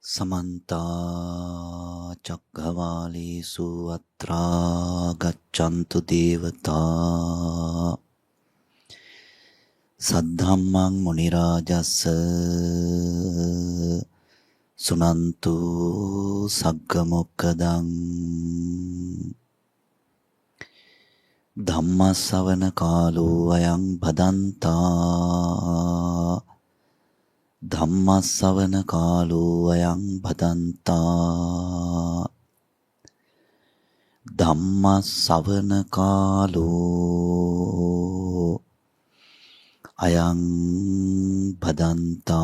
समन्ता चक्रवालेषु अत्रा गच्छन्तु देवता सद्धम्मं मुनिराजस्य सुनन्तु सग्गमोक्खदं धम्मश्रवण कालो अयं भदन्ता धम्मश्रवण कालो अयं भदन्ता ධම්මස්සවන කාලෝ අයං භදන්තා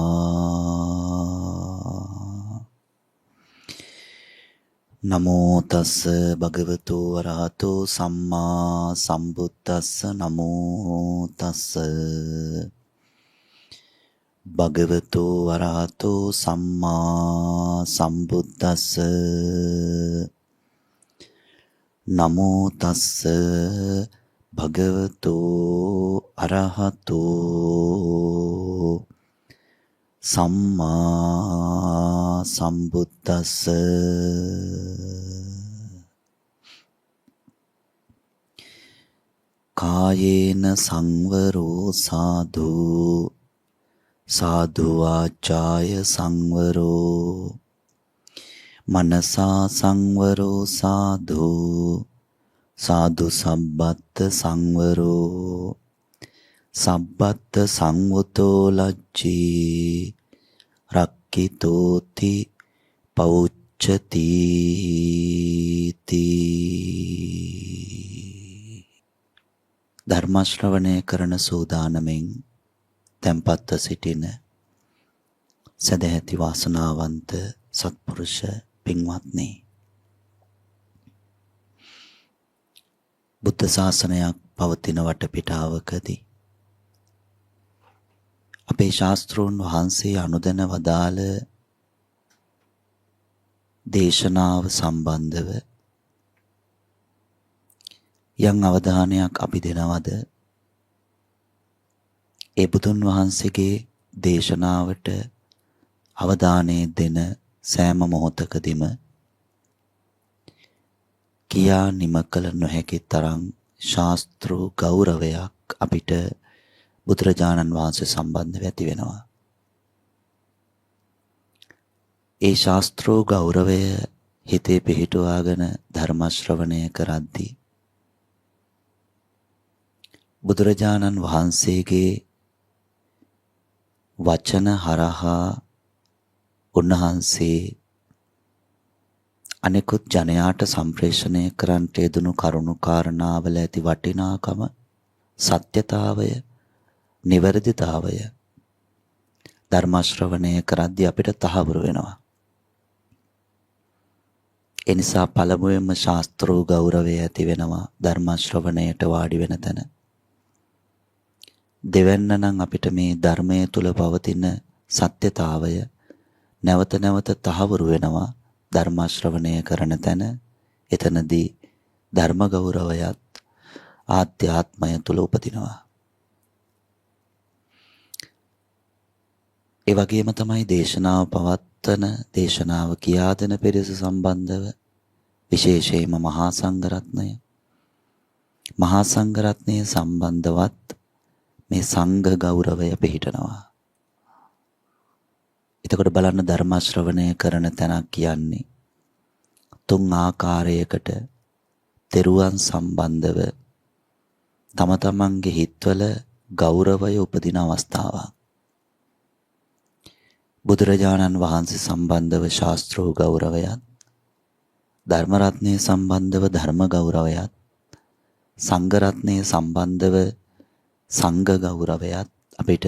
නමෝ තස්ස භගවතු වරහතෝ සම්මා සම්බුද්දස්ස නමෝ තස්ස භගවතු වරහතෝ සම්මා සම්බුද්දස්ස නමෝ තස්ස භගවතු අරහතෝ සම්මා සම්බුද්දස්ස කායේන සංවරෝ සාධු සාධු වාචාය සංවරෝ මනසා සංවරෝ සාධු සාධු සම්බත්ත සංවරෝ සම්බත්ත සංවතෝ ලජ්ජී රක්ඛිතෝති පෞච්චති ධර්ම ශ්‍රවණය කරන සූදානමින් tempatව සිටින සදැහැති වාසනාවන්ත සත්පුරුෂ පින්වත්නි, බුද්ධ ශාසනයක් පවතින වටපිටාවකදී අපේ ශාස්ත්‍රූන් වහන්සේ අනුදැන වදාළ දේශනාව සම්බන්ධව යම් අවධානයක් අපි දෙනවද? ඒ බුදුන් වහන්සේගේ දේශනාවට අවධානය දෙන සෑම මොහොතකදීම කියා නිම කළ නොහැකි තරම් ශාස්ත්‍ර ගෞරවයක් අපිට බුදුරජාණන් වහන්සේ සම්බන්ධව ඇති වෙනවා. ඒ ශාස්ත්‍ර ගෞරවය හිතේ පිහිටුවාගෙන ධර්ම ශ්‍රවණය කරද්දී බුදුරජාණන් වහන්සේගේ වචන හරහා උන්වහන්සේ අනෙකුත් ජනයාට සම්ප්‍රේෂණය කරන්නට යෙදුණු කරුණු කාරණාවල ඇති වටිනාකම, සත්‍යතාවය, නිවැරදිතාවය ධර්ම ශ්‍රවණය කරද්දී අපිට තහවුරු වෙනවා. ඒ නිසා පළමුවෙන්ම ශාස්ත්‍ර ගෞරවය ඇති වෙනවා ධර්ම ශ්‍රවණයට වාඩි වෙන තැන. දෙවැන්න නම් අපිට මේ ධර්මයේ තුල පවතින සත්‍යතාවය නැවත නැවත තහවුරු වෙනවා ධර්ම ශ්‍රවණය කරන තැන. එතනදී ධර්ම ගෞරවයත් ආධ්‍යාත්මය තුල උපදිනවා. ඒ වගේම තමයි දේශනාව පවත්වන, දේශනාව කියා දෙන පිරිස සම්බන්ධව විශේෂයෙන්ම මහා සංඝරත්නය සම්බන්ධවත් මේ සංඝ ගෞරවය පිහිටනවා. එතකොට බලන්න ධර්ම ශ්‍රවණය කරන තැනක් කියන්නේ තුන් ආකාරයකට තෙරුවන් සම්බන්ධව තම තමන්ගේ හිතවල ගෞරවය උපදින අවස්ථාවක්. බුදුරජාණන් වහන්සේ සම්බන්ධව ශාස්ත්‍ර ගෞරවයත්, ධර්ම රත්නය සම්බන්ධව ධර්ම ගෞරවයත්, සංඝ රත්නය සම්බන්ධව සංඝ ගෞරවයත් අපිට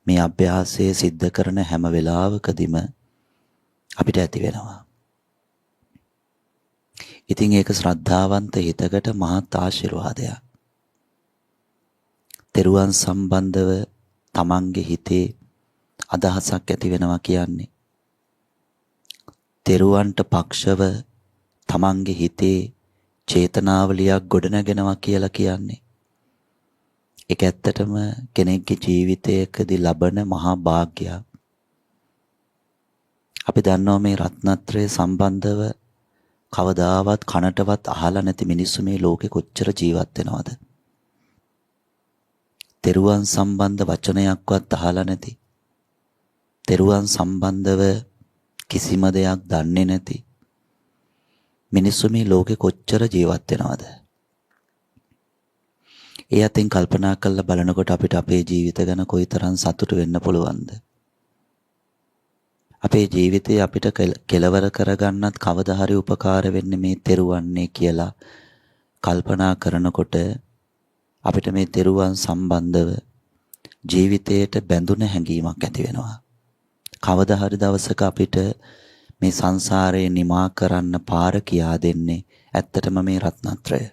මේ අභ්‍යාසය සිද්ධ කරන හැම වෙලාවකදීම අපිට ඇති වෙනවා. ඉතින් ඒක ශ්‍රද්ධාවන්ත හිතකට මහත් ආශිර්වාදයක්. තෙරුවන් සම්බන්ධව තමන්ගේ හිතේ අදහසක් ඇති වෙනවා කියන්නේ තෙරුවන්ට පක්ෂව තමන්ගේ හිතේ චේතනාවලියක් ගොඩනගෙනවා කියලා කියන්නේ. ඒක ඇත්තටම කෙනෙක්ගේ ජීවිතයකදී ලබන මහා භාග්‍යයක්. අපි අපි දන්නවා මේ රත්නත්‍රය සම්බන්ධව කවදාවත් කනටවත් අහලා නැති මිනිස්සු මේ ලෝකේ කොච්චර ජීවත් වෙනවද? තෙරුවන් සම්බන්ධ වචනයක්වත් අහලා නැති, තෙරුවන් සම්බන්ධව කිසිම දෙයක් දන්නේ නැති මිනිස්සු මේ ලෝකේ කොච්චර ජීවත් වෙනවද? ඒ අතින් කල්පනා කරලා බලනකොට අපිට අපේ ජීවිත ගැන කොයිතරම් සතුටු වෙන්න පුළුවන්ද? අපේ ජීවිතේ අපිට කෙලවර කරගන්නත් කවදා හරි උපකාර වෙන්නේ මේ තෙරුවන්නේ කියලා කල්පනා කරනකොට අපිට මේ තෙරුවන් සම්බන්ධව ජීවිතයට බැඳුන හැඟීමක් ඇති වෙනවා. කවදා හරි දවසක අපිට මේ සංසාරේ නිමා කරන්න පාර කියා දෙන්නේ ඇත්තටම මේ රත්නත්‍රය.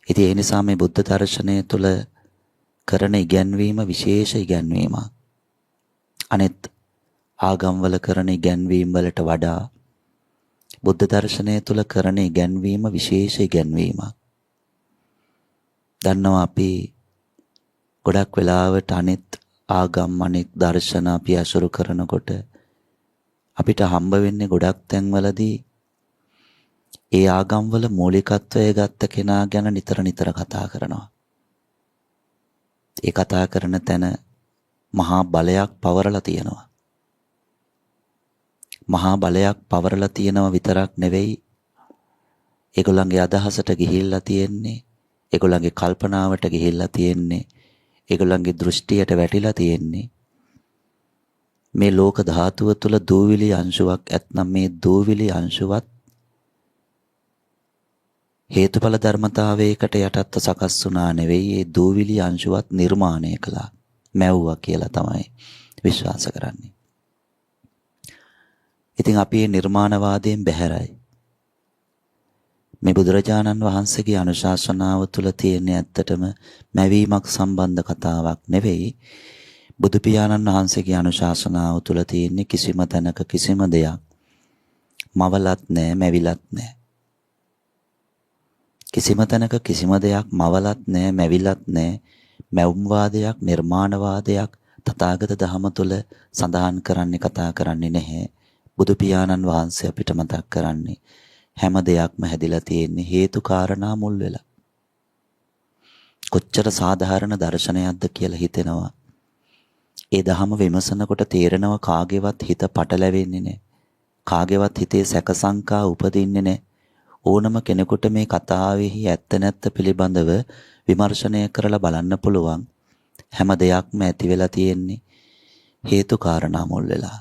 ඉතින් ඒ නිසා මේ බුද්ධ දර්ශනය තුළ කරන ඉගැන්වීම විශේෂ ඉගැන්වීමක්. අනෙත් ආගම්වල කරන ඉගැන්වීම් වලට වඩා බුද්ධ දර්ශනය තුළ කරන ඉගැන්වීම විශේෂ ඉගැන්වීමක්. දන්නවා අපි ගොඩක් වෙලාවට අනෙත් ආගම් අනෙක් දර්ශන අපි අසුරු කරනකොට අපිට හම්බ වෙන්නේ ගොඩක් තැන්වලදී ඒ ආගම්වල මූලිකත්වය ගත්ත කෙනා ගැන නිතර කතා කරනවා. ඒ කතා කරන තැන මහා බලයක් පවරලා තියෙනවා. මහා බලයක් පවරලා තියෙනවා විතරක් නෙවෙයි, ඒගොල්ලන්ගේ අදහසට ගිහිල්ලා තියෙන්නේ, ඒගොල්ලන්ගේ කල්පනාවට ගිහිල්ලා තියෙන්නේ, ඒගොල්ලන්ගේ දෘෂ්ටියට වැටිලා තියෙන්නේ මේ ලෝක ධාතුව තුළ දූවිලි අංශුවක් ඇත්නම් මේ දූවිලි අංශුවත් හේතුඵල ධර්මතාවයකට යටත්ව සකස් වුණා නෙවෙයි, ඒ දූවිලි අංශුවත් නිර්මාණය කළා, මැව්වා කියලා තමයි විශ්වාස කරන්නේ. ඉතින් අපි මේ නිර්මාණවාදයෙන් බැහැරයි. මේ බුදුරජාණන් වහන්සේගේ අනුශාසනාව තුළ තියෙන ඇත්තටම මැවීමක් සම්බන්ධ කතාවක් නෙවෙයි. බුදු පියාණන් වහන්සේගේ අනුශාසනාව තුළ තියෙන කිසිම තැනක කිසිම දෙයක් මවලත් නැහැ, මැවිලත් නැහැ. කිසිම තැනක කිසිම දෙයක් මවලත් නැහැ, මැවිලත් නැහැ. මැවුම්වාදයක්, නිර්මාණවාදයක් තථාගත ධහම තුළ සඳහන් කරන්නේ, කතා කරන්නේ නැහැ. බුදු පියාණන් වහන්සේ අපිට මතක් කරන්නේ හැම දෙයක්ම හැදිලා තියෙන්නේ හේතු කාරණා මුල් වෙලා. කොච්චර සාධාරණ දර්ශනයක්ද කියලා හිතෙනවා. ඒ ධහම විමසනකොට තේරෙනවා කාගේවත් හිත පටලැවෙන්නේ නැහැ. කාගේවත් හිතේ සැක සංකා උපදින්නේ නැහැ. ඕනම කෙනෙකුට මේ කතාවෙහි ඇත්ත නැත්ත පිළිබඳව විමර්ශනය කරලා බලන්න පුළුවන්. හැම දෙයක්ම ඇති වෙලා තියෙන්නේ හේතු කාරණා මුල් වෙලා.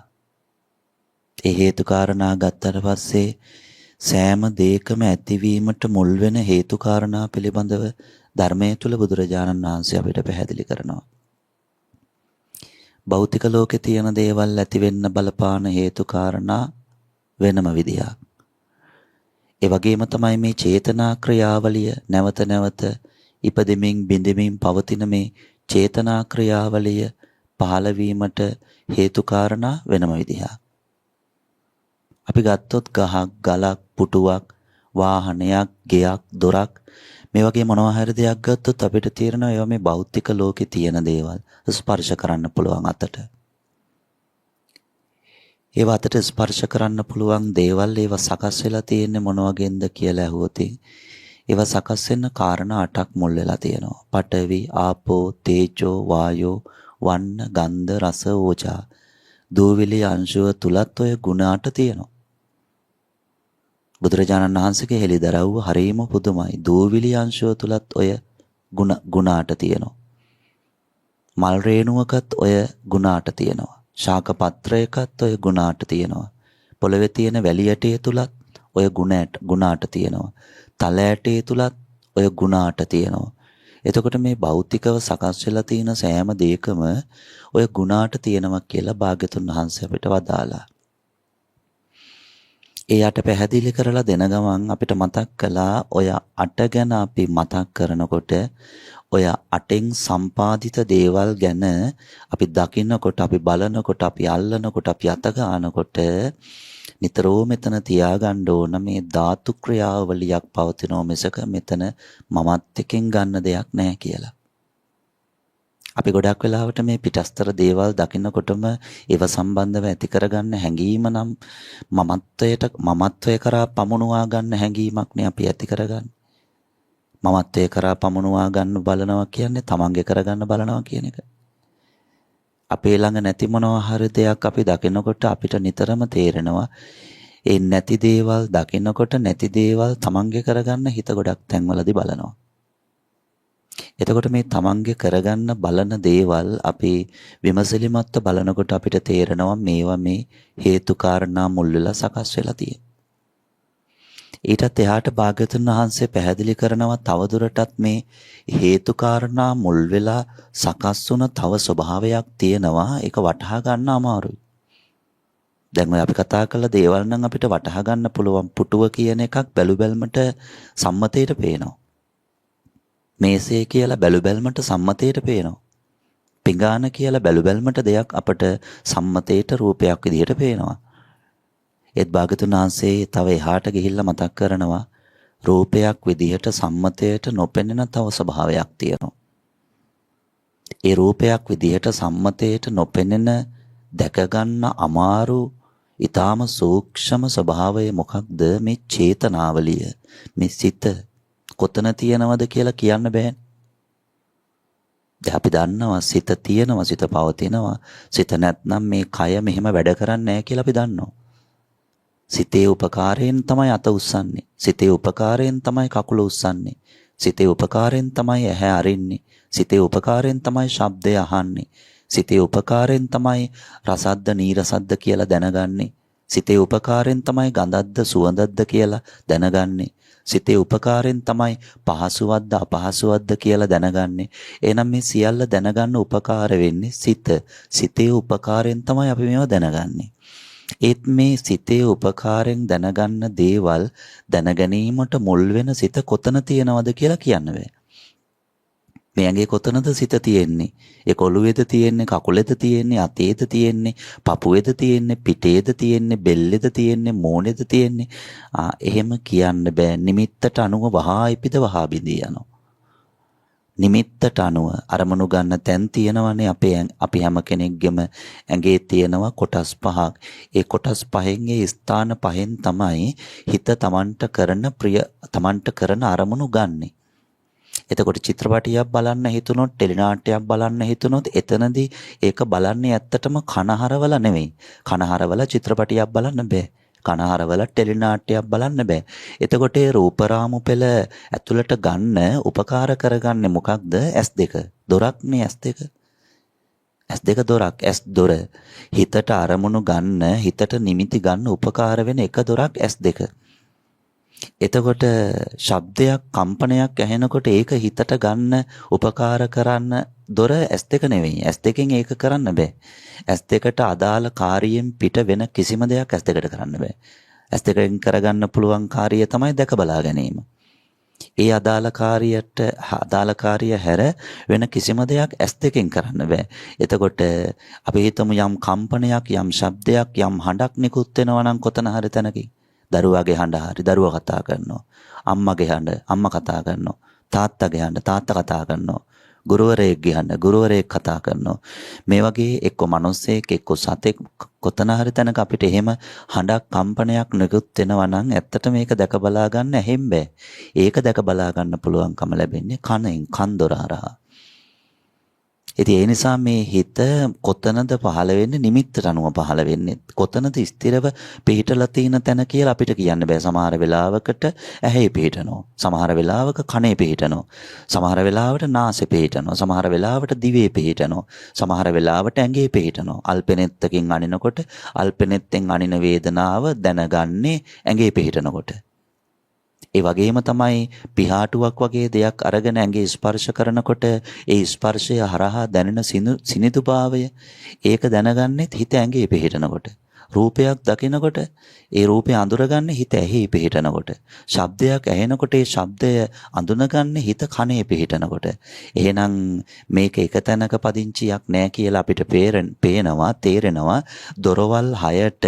ඒ හේතු කාරණා ගත්තට පස්සේ සෑම දෙයකම ඇතිවීමට මුල් වෙන හේතු කාරණා පිළිබඳව ධර්මයේ තුල බුදුරජාණන් වහන්සේ අපිට පැහැදිලි කරනවා. භෞතික ලෝකේ තියෙන දේවල් ඇති වෙන්න බලපාන හේතු කාරණා වෙනම විදියක්. ඒ වගේම තමයි මේ චේතනා ක්‍රියාවලිය නැවත නැවත ඉපදෙමින් බිඳෙමින් පවතින මේ චේතනා ක්‍රියාවලිය පහළ වීමට හේතු කාරණා වෙනම විදියක්. අපි ගත්තොත් ගහක්, ගලක්, පුටුවක්, වාහනයක්, ගෙයක්, දොරක් මේ වගේ මොනවා හරි දෙයක් ගත්තොත් අපිට තේරෙනවා ඒවා මේ භෞතික ලෝකේ තියෙන දේවල්. ස්පර්ශ කරන්න පුළුවන් අතට. ඒවා අතට ස්පර්ශ කරන්න පුළුවන් දේවල්, ඒවා සකස් වෙලා තියෙන්නේ මොන වගේන්ද කියලා අහුවොත් ඒවා සකස් වෙන්න කාරණා 8ක් මුල් වෙලා තියෙනවා. පඨවි, ආපෝ, තේජෝ, වායෝ, වන්න, ගන්ධ, රස, ඕජා. දූවිලි අංශුව තුලත් ඔය ගුණ 8 තියෙනවා. බුදුරජාණන් වහන්සේගේ හෙළිදරව්ව හරීම පුදුමයි. දූවිලි අංශුව තුලත් ඔය ගුණ 8 තියෙනවා. මල් රේණුවකත් ඔය ගුණ 8 තියෙනවා. ශාක පත්‍රයකත් ඔය ගුණ 8 තියෙනවා. පොළවේ තියෙන වැලි ඇටයේ තුලත් ඔය ගුණ 8 තියෙනවා. තල ඇටයේ තුලත් ඔය ගුණ 8 තියෙනවා. එතකොට මේ භෞතිකව සකස් වෙලා තියෙන සෑම දෙයකම ඔය ගුණ 8 තියෙනවා කියලා භාග්‍යතුන් වහන්සේ අපිට වදාලා. ඒ 8 පැහැදිලි කරලා දෙන ගමන් අපිට මතක් කළා ඔය 8 ගැන අපි මතක් කරනකොට ඔය 8න් සම්පාදිත දේවල් ගැන අපි දකින්නකොට, අපි බලනකොට, අපි අල්ලනකොට, අපි අත ගන්නකොට නිතරම මෙතන තියාගන්න ඕන මේ ධාතු ක්‍රියාවලියක් පවතිනව මිසක මෙතන මමත් එකෙන් ගන්න දෙයක් නැහැ කියලා. අපි ගොඩක් වෙලාවට මේ පිටස්තර දේවල් දකින්නකොටම ඒව සම්බන්ධව ඇති කරගන්න හැඟීම නම් මමත්වය කරා පමුණුවා ගන්න හැඟීමක් නේ අපි ඇති කරගන්නේ. මමත්වය කරා පමුණුවා ගන්න බලනවා කියන්නේ තමන්ගේ කරගන්න බලනවා කියන එක. අපේ ළඟ නැති මොනවා හරි දෙයක් අපි දකිනකොට අපිට නිතරම තේරෙනවා ඒ නැති දේවල් දකිනකොට නැති දේවල් තමන්ගේ කරගන්න හිත ගොඩක් තැන්වලදී බලනවා. එතකොට මේ තමන්ගේ කරගන්න බලන දේවල් අපි විමසිලිමත්ව බලනකොට අපිට තේරෙනවා මේවා මේ හේතු කාරණා මුල් වෙලා සකස් වෙලා තියෙන. ඊටත් එහාට භාග්‍යවතුන් වහන්සේ පැහැදිලි කරනවා තවදුරටත් මේ හේතු කාරණා මුල් වෙලා සකස් වුණ තව ස්වභාවයක් තියෙනවා. ඒක වටහා ගන්න අමාරුයි. දැන් ඔය අපි කතා කළ දේවල් නම් අපිට වටහා ගන්න පුළුවන්. පුටුව කියන එකක් බැලු බැලමට සම්මතයට පේනවා. මේසේ කියලා බැලු බැලමට සම්මතයට පේනවා. පිඟාන කියලා බැලු බැලමට දෙයක් අපට සම්මතයට රූපයක් විදිහට පේනවා. ඒත් භාගතුන් වහන්සේ තව එහාට ගිහිල්ලා මතක් කරනවා රූපයක් විදිහට සම්මතයට නොපෙනෙන තව ස්වභාවයක් තියෙනවා. ඒ රූපයක් විදිහට සම්මතයට නොපෙනෙන දැක ගන්න අමාරු ඊටාම සූක්ෂම ස්වභාවය මොකක්ද? මේ චේතනාවලිය, මේ සිත කොතන තියෙනවද කියලා කියන්න බෑනේ. දැන් අපි දන්නවා සිත තියෙනවා, සිත පවතිනවා. සිත නැත්නම් මේ කය මෙහෙම වැඩ කරන්නේ නැහැ කියලා අපි දන්නවා. සිතේ උපකාරයෙන් තමයි අත උස්සන්නේ. සිතේ උපකාරයෙන් තමයි කකුල උස්සන්නේ. සිතේ උපකාරයෙන් තමයි ඇහැ අරින්නේ. සිතේ උපකාරයෙන් තමයි ශබ්දය අහන්නේ. සිතේ උපකාරයෙන් තමයි රසද්ද නීරසද්ද කියලා දැනගන්නේ. සිතේ උපකාරයෙන් තමයි ගඳක්ද සුවඳක්ද කියලා දැනගන්නේ. සිතේ උපකාරයෙන් තමයි පහසුවක්ද අපහසුවක්ද කියලා දැනගන්නේ. එහෙනම් මේ සියල්ල දැනගන්න උපකාර වෙන්නේ සිත. සිතේ උපකාරයෙන් තමයි අපි මේවා දැනගන්නේ. ඒත් මේ සිතේ උපකාරයෙන් දැනගන්න දේවල් දැනගැනීමට මුල් වෙන සිත කොතන තියෙනවද කියලා කියන්න බෑ. මේ ඇඟේ කොතනද සිත තියෙන්නේ? ඒ කොළුවේද තියෙන්නේ, කකුලේද තියෙන්නේ, අතේද තියෙන්නේ, පපුවේද තියෙන්නේ, පිටේද තියෙන්නේ, බෙල්ලේද තියෙන්නේ, මෝණේද තියෙන්නේ? එහෙම කියන්න බෑ. නිමිත්තට අනුව වහා ඉපිද වහා බිඳී යනවා. නිමිත්තට අනුව අරමුණු ගන්න තැන් තියෙනවනේ අපි හැම කෙනෙක්ගෙම ඇඟේ තියෙනවා කොටස් පහක්. ඒ කොටස් පහෙන් ඒ ස්ථාන පහෙන් තමයි හිත තමන්ට කරන අරමුණු ගන්නෙ. එතකොට චිත්‍රපටියක් බලන්න හිතුනොත්, ටෙලිනාට්‍යයක් බලන්න හිතුනොත් එතනදී ඒක බලන්නේ ඇත්තටම කනහරවල නෙවෙයි. කනහරවල චිත්‍රපටියක් බලන්න බෑ. කනහරවල ටෙලිනාට්‍යයක් බලන්න බෑ. එතකොට ඒ රූපරාමු පෙළ ඇතුළට ගන්න උපකාර කරගන්නේ මොකක්ද? S2. දොරක්නේ S2. S2 දොරක්. S දොර. හිතට අරමුණු ගන්න, හිතට නිමිති ගන්න උපකාර වෙන එක දොරක් S2. එතකොට ශබ්දයක් කම්පනයක් ඇහෙනකොට ඒක හිතට ගන්න උපකාර කරන්න දොර S2 නෙවෙයි. S2කින් ඒක කරන්න බෑ. S2ට අදාළ කාර්යයෙන් පිට වෙන කිසිම දෙයක් S2ට කරන්න බෑ. S2කින් කරගන්න පුළුවන් කාර්යය තමයි දැක බලා ගැනීම. ඒ අදාළ කාර්යය හැර වෙන කිසිම දෙයක් S2කින් කරන්න බෑ. එතකොට අපි හිතමු යම් කම්පනයක්, යම් ශබ්දයක්, යම් හඬක් නිකුත් වෙනවා නම් කොතන හරි තැනකින් දරුවාගේ හඬ හරි දරුවා කතා කරනවා. අම්මගේ හඬ අම්මා කතා කරනවා. තාත්තගේ හඬ තාත්තා කතා කරනවා. ගුරුවරයෙක්ගේ හඬ ගුරුවරයෙක් කතා කරනවා. මේ වගේ එක්ක මිනිස්සෙක් එක්ක සතෙක් කොතන හරි තැනක අපිට එහෙම හඬක් කම්පනයක් නිකුත් වෙනවා නම් ඇත්තට මේක දැක බලා ගන්න හැෙම් බෑ. ඒක දැක බලා ගන්න පුළුවන්කම ලැබෙන්නේ කනෙන්, කන් දොර හරහා. ඉතින් ඒ නිසා මේ හිත කොතනද පහළ වෙන්නේ? නිමිත්තට අනුව පහළ වෙන්නේ. කොතනද ස්ථිරව පිහිටලා තියෙන තැන කියලා අපිට කියන්න බෑ. සමහර වෙලාවකට ඇහි පිහිටනවා. සමහර වෙලාවක කනේ පිහිටනවා. සමහර වෙලාවට නාසෙ පිහිටනවා. සමහර වෙලාවට දිවේ පිහිටනවා. සමහර වෙලාවට ඇඟේ පිහිටනවා. අල්පෙනෙත්තකින් අනිනකොට අල්පෙනෙත්තෙන් අනින වේදනාව දැනගන්නේ ඇඟේ පිහිටනකොට. ඒ වගේම තමයි පිහාටුවක් වගේ දෙයක් අරගෙන ඇඟේ ස්පර්ශ කරනකොට ඒ ස්පර්ශය හරහා දැනෙන සිනිඳුභාවය ඒක දැනගන්නෙත් හිත ඇඟේ පිහිටනකොට. රූපයක් දකිනකොට ඒ රූපය අඳුරගන්නේ හිත ඇහි පිහිටනකොට. ශබ්දයක් ඇහෙනකොට ඒ ශබ්දය අඳුනගන්නේ හිත කනේ පිහිටනකොට. එහෙනම් මේක එක තැනක පදිංචියක් නෑ කියලා අපිට පේනවා, තේරෙනවා. දොරවල් 6ට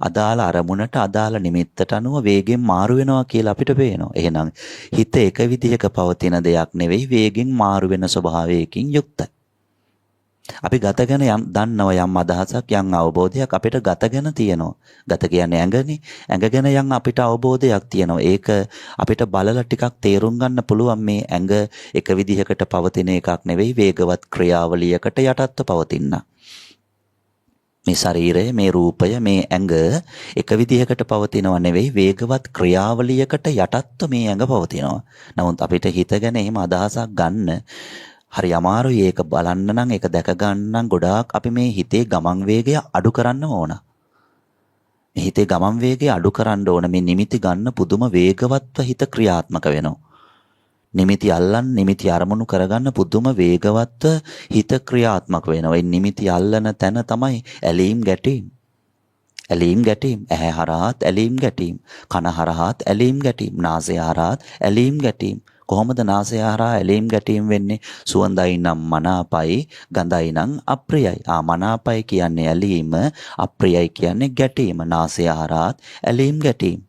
අදාළ අරමුණට අදාළ නිමිත්තට අනුව වේගෙන් මාරු වෙනවා කියලා අපිට පේනවා. එහෙනම් හිත එක විදිහක පවතින දෙයක් නෙවෙයි, වේගෙන් මාරු වෙන ස්වභාවයකින් යුක්තයි. අපි ගත ගැන යම් දන්නවා යම් අදහසක් යම් අවබෝධයක් අපිට ගත ගැන තියෙනවා. ගත කියන්නේ ඇඟනේ. ඇඟ ගැන යම් අපිට අවබෝධයක් තියෙනවා. ඒක අපිට බලලා ටිකක් තේරුම් ගන්න පුළුවන් මේ ඇඟ එක විදිහකට පවතින එකක් නෙවෙයි වේගවත් ක්‍රියාවලියකට යටත්ව පවතින. මේ ශරීරය මේ රූපය මේ ඇඟ එක විදිහකට පවතිනව නෙවෙයි වේගවත් ක්‍රියාවලියකට යටත්ව මේ ඇඟ පවතිනවා. නමුත් අපිට හිත ගැන එහෙම අදහසක් ගන්න හරි අමාරුයි. ඒක බලන්න නම් ඒක දැක ගන්න නම් ගොඩාක් අපි මේ හිතේ ගමන් වේගය අඩු කරන්න ඕන. මේ හිතේ ගමන් වේගය අඩු කරන්න ඕන. මේ නිමිති ගන්න පුදුම වේගවත්ව හිත ක්‍රියාත්මක වෙනවා. නිමිති අල්ලන් නිමිති අරමුණු කරගන්න පුදුම වේගවත්ව හිත ක්‍රියාත්මක වෙනවා. ඒ නිමිති අල්ලන තැන තමයි ඇලීම් ගැටීම්. ඇලීම් ගැටීම්. ඇහැ හරහාත් ඇලීම් ගැටීම්. කන හරහාත් ඇලීම් ගැටීම්. නාසය හරහාත් ඇලීම් ගැටීම්. කොහොමද නාසය හරහා ඇලීම් ගැටීම් වෙන්නේ? සුවඳයි නම් මනාපයි, ගඳයි නම් අප්‍රියයි. මනාපයි කියන්නේ ඇලීම, අප්‍රියයි කියන්නේ ගැටීම. නාසය හරහාත් ඇලීම් ගැටීම්.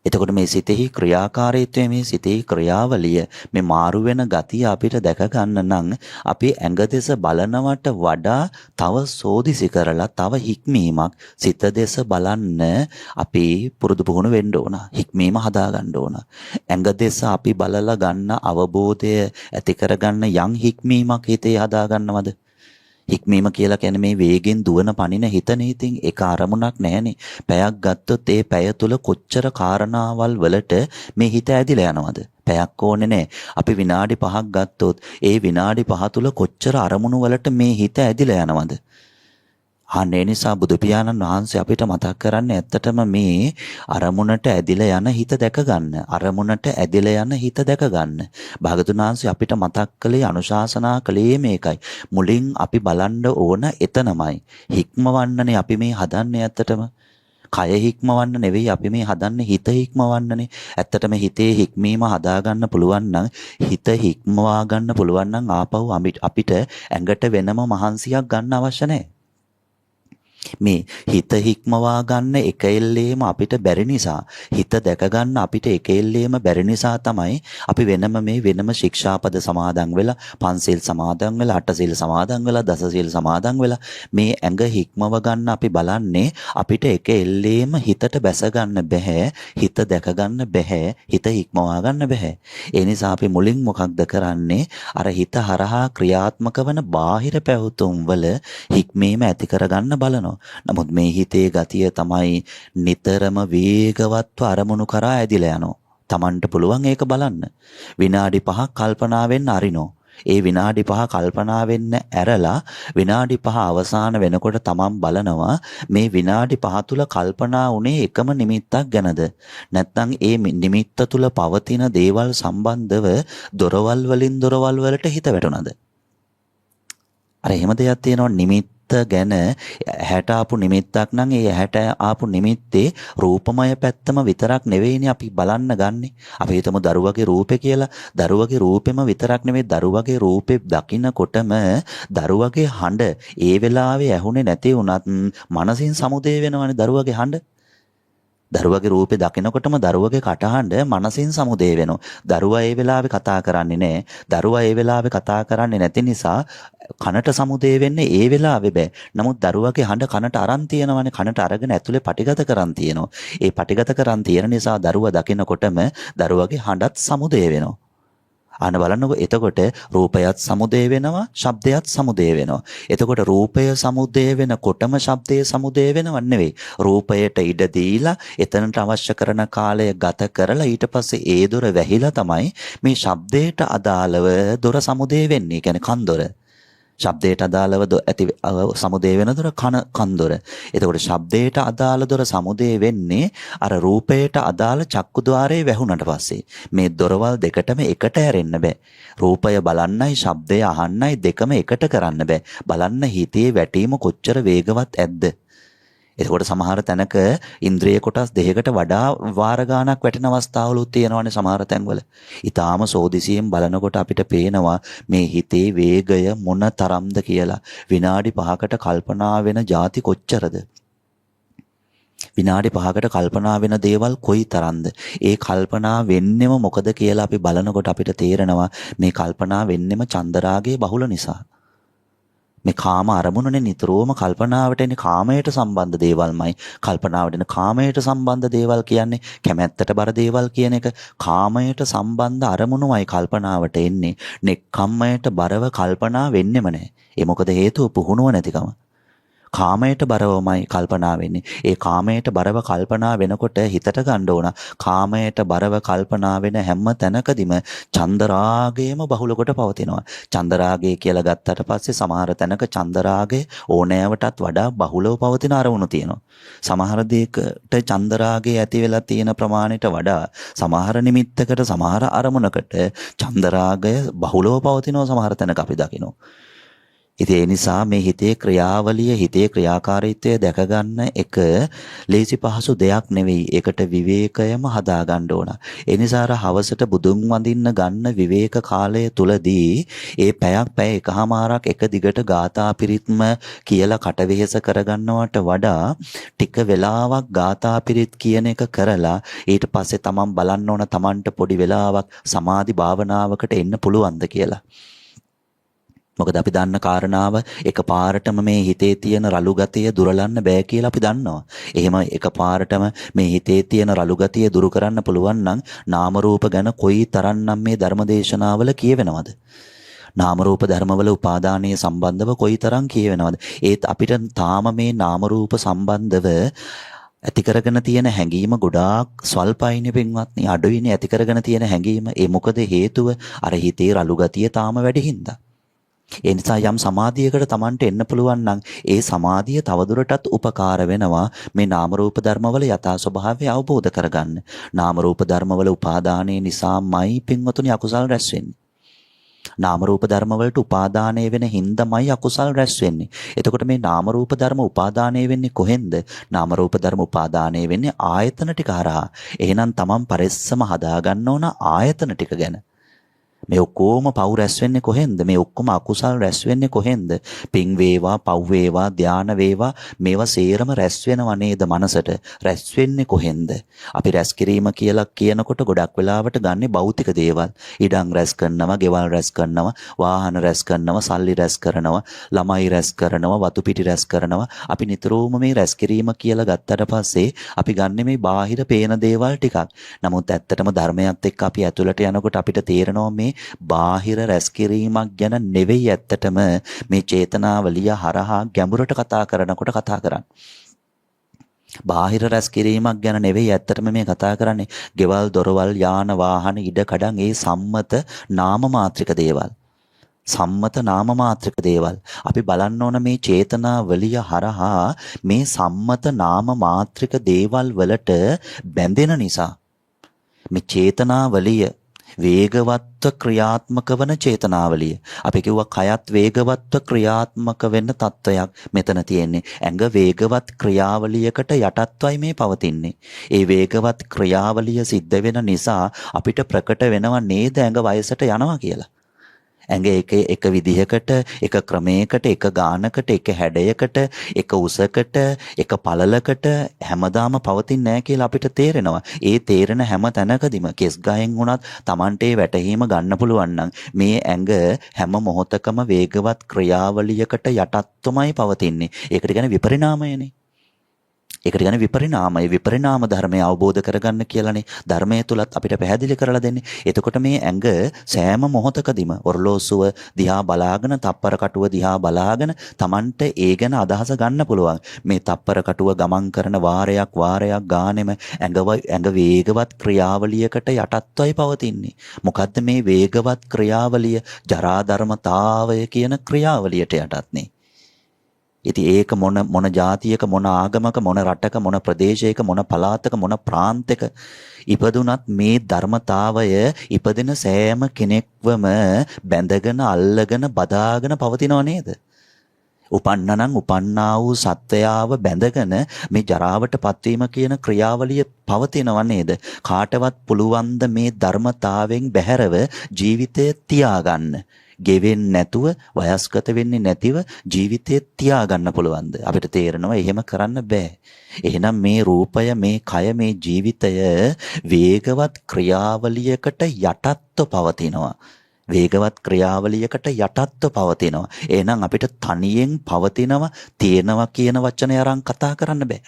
එතකොට මේ සිතෙහි ක්‍රියාකාරීත්වය මේ සිතෙහි ක්‍රියාවලිය මේ මාරු වෙන ගතිය අපිට දැක ගන්න නම් අපි ඇඟ දෙස බලනවට වඩා තව සෝදිසි කරලා තව හික්මීමක් සිත දෙස බලන්න අපි පුරුදු පුහුණු වෙන්න ඕන. හික්මීම හදා ගන්න ඕන. ඇඟ දෙස අපි බලලා ගන්න අවබෝධය ඇති කරගන්න යම් හික්මීමක් හිතේ හදා ගන්නවද? හික්මීම කියලා කියන්නේ මේ වේගෙන් දුවන පනින හිතනේ. ඉතින් ඒක අරමුණක් නැහැනේ. පැයක් ගත්තොත් ඒ පැය තුල කොච්චර කාරණාවල් වලට මේ හිත ඇදිලා යනවද? පැයක් ඕනේ නැහැ. අපි විනාඩි 5ක් ගත්තොත් ඒ විනාඩි 5 තුල කොච්චර අරමුණු වලට මේ හිත ඇදිලා යනවද? අනේ නිසා බුදු පියාණන් වහන්සේ අපිට මතක් කරන්නේ ඇත්තටම මේ අරමුණට ඇදිලා යන හිත දැක ගන්න. අරමුණට ඇදිලා යන හිත දැක ගන්න. භාගතුන් වහන්සේ අපිට මතක් කළේ අනුශාසනා කළේ මේකයි. මුලින් අපි බලන්න ඕන එතනමයි. හික්මවන්නනේ අපි මේ හදන්නේ ඇත්තටම. කය හික්මවන්න නෙවෙයි අපි මේ හදන්නේ හිත හික්මවන්නනේ. ඇත්තටම හිතේ හික්මීම හදාගන්න පුළුවන් නම් හිත හික්මවා ගන්න පුළුවන් නම් ආපහු අපිට ඇඟට වෙනම මහන්සියක් ගන්න අවශ්‍ය නැහැ. මේ හිත හික්මවා ගන්න එක එල්ලේම අපිට බැරි නිසා හිත දැක ගන්න අපිට එක එල්ලේම බැරි නිසා තමයි අපි වෙනම ශික්ෂාපද සමාදන් වෙලා පන්සිල් සමාදන් වෙලා අටසිල් සමාදන් වෙලා දසසිල් සමාදන් වෙලා මේ ඇඟ හික්මව ගන්න අපි බලන්නේ අපිට එක එල්ලේම හිතට බැස ගන්න බෑ. හිත දැක ගන්න බෑ. හිත හික්මවා ගන්න බෑ. ඒ නිසා අපි මුලින් මොකක්ද කරන්නේ? අර හිත හරහා ක්‍රියාත්මක වන බාහිර පැවතුම් වල හික්මීම ඇති කරගන්න බලනවා. නමුත් මේ හිතේ ගතිය තමයි නිතරම වේගවත්ව අරමුණු කරා ඇදිලා යනවා. Tamanට පුළුවන් ඒක බලන්න. විනාඩි 5ක් කල්පනාවෙන් අරිනෝ. ඒ විනාඩි 5 කල්පනා වෙන්න ඇරලා විනාඩි 5 අවසාන වෙනකොට Taman බලනවා මේ විනාඩි 5 තුල කල්පනා වුණේ එකම නිමිත්තක් ගැනද? නැත්නම් ඒ නිමිත්ත තුල පවතින දේවල් සම්බන්ධව දොරවල් වලින් දොරවල් වලට හිත වැටුණාද? අර එහෙම දෙයක් තියෙනවා. නිමිත්ත ගැන ඇහැට ආපු නිමිත්තක් නම් ඒ ඇහැට ආපු නිමිත්තේ රූපමය පැත්තම විතරක් නෙවෙයිනේ අපි බලන්න ගන්නෙ. අපි හිතමු දරුවගේ රූපේ කියලා. දරුවගේ රූපෙම විතරක් නෙවෙයි දරුවගේ රූපේ දකින්නකොටම දරුවගේ හඬ ඒ වෙලාවේ ඇහුනේ නැති වුණත් මනසින් සමුදේ වෙනවනේ දරුවගේ හඬ. දරුවගේ රූපේ දකිනකොටම දරුවගේ කටහඬ මනසින් සමුදේ වෙනවා. දරුවා ඒ වෙලාවේ කතා කරන්නේ නැහැ. දරුවා ඒ වෙලාවේ කතා කරන්නේ නැති නිසා කනට සමුදේ වෙන්නේ ඒ වෙලාවේ බෑ. නමුත් දරුවගේ හඬ කනට අරන් තියෙනවනේ. කනට අරගෙන ඇතුලේ පටිගත කරන් තියෙනවා. ඒ පටිගත කරන් තියෙන නිසා දරුවා දකිනකොටම දරුවගේ හඬත් සමුදේ වෙනවා. ආන බලන්නකො එතකොට රූපයත් සමුදේ වෙනවා ශබ්දයත් සමුදේ වෙනවා. එතකොට රූපය සමුදේ වෙනකොටම ශබ්දය සමුදේ වෙනව නෙවෙයි. රූපයට ඉඩ දීලා එතනට අවශ්‍ය කරන කාලය ගත කරලා ඊට පස්සේ ඒ දොර වැහිලා තමයි මේ ශබ්දයට අදාළව දොර සමුදේ වෙන්නේ. කියන්නේ කන් දොර. ශබ්දයට අදාළව ඇති සමුදේ වෙන දොර කන් දොර. එතකොට ශබ්දයට අදාළ දොර සමුදේ වෙන්නේ අර රූපයට අදාළ චක්කුද්්වාරයේ වැහුණට පස්සේ. මේ දොරවල් දෙකටම එකට ඇරෙන්න බෑ. රූපය බලන්නයි ශබ්දය අහන්නයි දෙකම එකට කරන්න බෑ. බලන්න හිතේ වැටීම කොච්චර වේගවත් ඇද්ද? එතකොට සමහර තැනක ඉන්ද්‍රිය කොටස් දෙකකට වඩා වාර ගාණක් වැටෙන අවස්ථාවලුත් තියෙනවානේ සමහර තැන්වල. ඊටාම සෝදිසියෙන් බලනකොට අපිට පේනවා මේ හිතේ වේගය මොන තරම්ද කියලා. විනාඩි 5කට කල්පනා වෙන જાති කොච්චරද? විනාඩි 5කට කල්පනා වෙන දේවල් කොයි තරම්ද? ඒ කල්පනා වෙන්නෙම මොකද කියලා අපි බලනකොට අපිට තේරෙනවා මේ කල්පනා වෙන්නෙම චන්දරාගයේ බහුල නිසා. මේ කාම අරමුණනේ නිතරම කල්පනාවට එන්නේ කාමයට සම්බන්ධ දේවල්මයි. කල්පනාවට එන කාමයට සම්බන්ධ දේවල් කියන්නේ කැමැත්තට බර දේවල් කියන එක. කාමයට සම්බන්ධ අරමුණුමයි කල්පනාවට එන්නේ. නෙක්ඛම්මයට බරව කල්පනා වෙන්නෙම නැහැ. ඒ මොකද හේතුව පුහුණුව නැතිකම. කාමයට බරවමයි කල්පනා වෙන්නේ. ඒ කාමයට බරව කල්පනා වෙනකොට හිතට ගන්න ඕන. කාමයට බරව කල්පනා වෙන හැම තැනකදීම චන්දරාගයම බහුල කොට පවතිනවා. චන්දරාගය කියලා ගත්තට පස්සේ සමහර තැනක චන්දරාගය ඕනෑවටත් වඩා බහුලව පවතින අරමුණු තියෙනවා. සමහර දෙයකට චන්දරාගය ඇති වෙලා තියෙන ප්‍රමාණයට වඩා සමහර නිමිත්තකට සමහර අරමුණකට චන්දරාගය බහුලව පවතිනවා සමහර තැනක අපි දකිනවා. ඉතින් ඒ නිසා මේ හිතේ ක්‍රියාවලිය හිතේ ක්‍රියාකාරීත්වය දැක ගන්න එක ලේසි පහසු දෙයක් නෙවෙයි. ඒකට විවේකයම හදා ගන්න ඕන. ඒ නිසා අර හවසට බුදුන් වඳින්න ගන්න විවේක කාලය තුලදී ඒ පැය එකහමාරක් එක දිගට ගාථා පිරිත්ම කියලා කටවෙහෙස කරගන්නවට වඩා ටික වෙලාවක් ගාථා පිරිත් කියන එක කරලා ඊට පස්සේ තමන් බලන්න ඕන තමන්ට පොඩි වෙලාවක් සමාධි භාවනාවකට එන්න පුළුවන්ද කියලා. මොකද අපි දන්න කාරණාව එකපාරටම මේ හිතේ තියෙන රළු ගතිය දුරලන්න බෑ කියලා අපි දන්නවා. එහෙම එකපාරටම මේ හිතේ තියෙන රළු ගතිය දුරු කරන්න පුළුවන් නම් නාම රූප ගැන කොයි තරම්නම් මේ ධර්මදේශනාවල කියවෙනවද? නාම රූප ධර්මවල උපාදානීය සම්බන්ධව කොයි තරම් කියවෙනවද? ඒත් අපිට තාම මේ නාම රූප සම්බන්ධව ඇති කරගෙන තියෙන හැඟීම ගොඩාක් ස්වල්පයිනේ පින්වත්නි. අඩුයිනේ ඇති කරගෙන තියෙන හැඟීම. ඒ මොකද හේතුව අර හිතේ රළු ගතිය තාම වැඩි හින්දා. ඒ නිසා යම් සමාධියකට Tamanට එන්න පුළුවන් නම් ඒ සමාධිය තවදුරටත් උපකාර වෙනවා මේ නාම රූප ධර්මවල යථා ස්වභාවය අවබෝධ කරගන්න. නාම රූප ධර්මවල උපාදානයේ නිසාමයි පින්වතුනි අකුසල් රැස් වෙන්නේ. නාම රූප ධර්ම වලට උපාදානය වෙන හින්දාමයි අකුසල් රැස් වෙන්නේ. එතකොට මේ නාම රූප ධර්ම උපාදානය වෙන්නේ කොහෙන්ද? නාම රූප ධර්ම උපාදානය වෙන්නේ ආයතන ටික හරහා. එහෙනම් Taman පරිස්සම හදා ගන්න ඕන ආයතන ටික ගැන. මේ ඔක්කොම පව් රැස් වෙන්නේ කොහෙන්ද? මේ ඔක්කොම අකුසල් රැස් වෙන්නේ කොහෙන්ද? පින් වේවා, පව් වේවා, ධාන වේවා මේවා සේරම රැස් වෙනව නේද මනසට? රැස් වෙන්නේ කොහෙන්ද? අපි රැස් කිරීම කියලා කියනකොට ගොඩක් වෙලාවට ගන්නේ භෞතික දේවල්. ඉඩම් රැස් කරනවා, ගෙවල් රැස් කරනවා, වාහන රැස් කරනවා, සල්ලි රැස් කරනවා, ළමයි රැස් කරනවා, වතු පිටි රැස් කරනවා. අපි නිතරම මේ රැස් කිරීම කියලා ගත්තට පස්සේ අපි ගන්නේ මේ බාහිර පේන දේවල් ටිකක්. නමුත් ඇත්තටම ධර්මයත් එක්ක අපි ඇතුළට යනකොට අපිට තේරෙනවා මේ බාහිර රැස්කිරීමක් ගැන නෙවෙයි ඇත්තටම මේ චේතනාවලිය හරහා ගැඹුරට කතා කරනකොට කතා කරන්නේ. බාහිර රැස්කිරීමක් ගැන නෙවෙයි ඇත්තටම මේ කතා කරන්නේ. ගෙවල්, දොරවල්, යාන වාහන, ඉඩ කඩන් ඒ සම්මත නාම මාත්‍රික දේවල්. සම්මත නාම මාත්‍රික දේවල්. අපි බලන්න ඕන මේ චේතනාවලිය හරහා මේ සම්මත නාම මාත්‍රික දේවල් වලට බැඳෙන නිසා මේ චේතනාවලිය වේගවත්ව ක්‍රියාත්මක වන චේතනාවලිය. අපි කිව්වා කයත් වේගවත්ව ක්‍රියාත්මක වෙන්න තත්වයක් මෙතන තියෙන්නේ. ඇඟ වේගවත් ක්‍රියාවලියකට යටත්වයි මේ පවතින්නේ. ඒ වේගවත් ක්‍රියාවලිය සිද්ධ වෙන නිසා අපිට ප්‍රකට වෙනව නේද ඇඟ වයසට යනවා කියලා. ඇඟ එක විදිහකට, එක ක්‍රමයකට, එක ගානකට, එක හැඩයකට, එක උසකට, එක පළලකට හැමදාම පවතින්නේ නැහැ කියලා අපිට තේරෙනවා. ඒ තේරෙන හැම තැනකදීම කෙස් ගහෙන් වුණත් Tamante වැටහීම ගන්න පුළුවන් නම් මේ ඇඟ හැම මොහොතකම වේගවත් ක්‍රියාවලියකට යටත්වමයි පවතින්නේ. ඒකට කියන්නේ විපරිණාමයනේ. ඒකට කියන්නේ විපරිණාමය. විපරිණාම ධර්මය අවබෝධ කරගන්න කියලානේ ධර්මයේ තුලත් අපිට පැහැදිලි කරලා දෙන්නේ. එතකොට මේ ඇඟ සෑම මොහොතකදීම ඔරලෝසුව දිහා බලාගෙන, තප්පර කටුව දිහා බලාගෙන Tamante ඒ ගැන අදහස ගන්න පුළුවන්. මේ තප්පර කටුව ගමන් කරන වාරයක් ගානෙම ඇඟ වේගවත් ක්‍රියාවලියකට යටත්වයි පවතින්නේ. මොකද්ද මේ වේගවත් ක්‍රියාවලිය? ජරා ධර්මතාවය කියන ක්‍රියාවලියට යටත්නේ. ඉතින් ඒක මොන ජාතියක, මොන ආගමක, මොන රටක, මොන ප්‍රදේශයක, මොන පළාතක, මොන ප්‍රාන්තයක ඉපදුනත් මේ ධර්මතාවය ඉපදෙන සෑම කෙනෙක්වම බැඳගෙන, අල්ලගෙන, බදාගෙන පවතිනව නේද? උපන්නනම් උපන්නා වූ සත්වයාව බැඳගෙන මේ ජරාවට පත්වීම කියන ක්‍රියාවලිය පවතිනව නේද? කාටවත් පුළුවන් ද මේ ධර්මතාවෙන් බැහැරව ජීවිතය තියාගන්න? ගෙවෙන්නේ නැතුව, වයස්ගත වෙන්නේ නැතිව ජීවිතේ තියාගන්න පුළුවන්ද? අපිට තේරෙනවා එහෙම කරන්න බෑ. එහෙනම් මේ රූපය, මේ කය, මේ ජීවිතය වේගවත් ක්‍රියාවලියකට යටත්ව පවතිනවා. වේගවත් ක්‍රියාවලියකට යටත්ව පවතිනවා. එහෙනම් අපිට තනියෙන් පවතිනවා තියෙනවා කියන වචනය අරන් කතා කරන්න බෑ.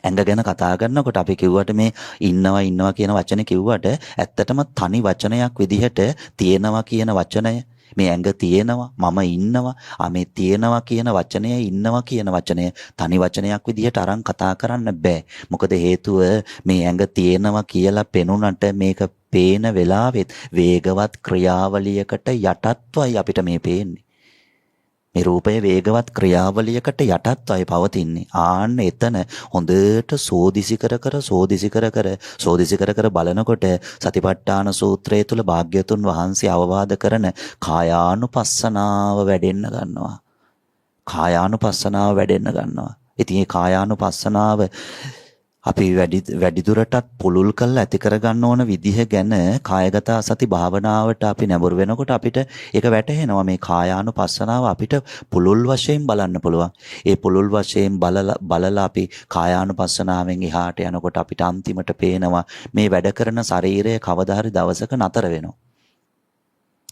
ඇඟ ගැන කතා කරනකොට අපි කිව්වට මේ ඉන්නවා කියන වචනේ කිව්වට ඇත්තටම තනි වචනයක් විදිහට තියෙනවා කියන වචනය මේ ඇඟ තියෙනවා මම ඉන්නවා මේ තියෙනවා කියන වචනය ඉන්නවා කියන වචනය තනි වචනයක් විදිහට අරන් කතා කරන්න බෑ. මොකද හේතුව මේ ඇඟ තියෙනවා කියලා පෙනුනට මේක පේන වෙලාවෙත් වේගවත් ක්‍රියාවලියකට යටත්වයි අපිට මේ පේන්නේ. මේ රූපය වේගවත් ක්‍රියාවලියකට යටත්වයි පවතින්නේ. ආන්න එතන හොඳට සෝදිසි කර බලනකොට සතිපට්ඨාන සූත්‍රය තුල භාග්‍යතුන් වහන්සේ අවවාද කරන කායානුපස්සනාව වැඩෙන්න ගන්නවා. ඉතින් මේ කායානුපස්සනාව අපි වැඩිදුරටත් පුළුල් කරලා ඇති කරගන්න ඕන විදිහ ගැන කායගත සති භාවනාවට අපි නැඹුරු වෙනකොට අපිට ඒක වැටහෙනවා මේ කායානුපස්සනාව අපිට පුළුල් වශයෙන් බලන්න පුළුවන්. ඒ පුළුල් වශයෙන් බලලා අපි කායානුපස්සනාවෙන් එහාට යනකොට අපිට අන්තිමට පේනවා මේ වැඩ කරන ශරීරය කවදා හරි දවසක නතර වෙනවා.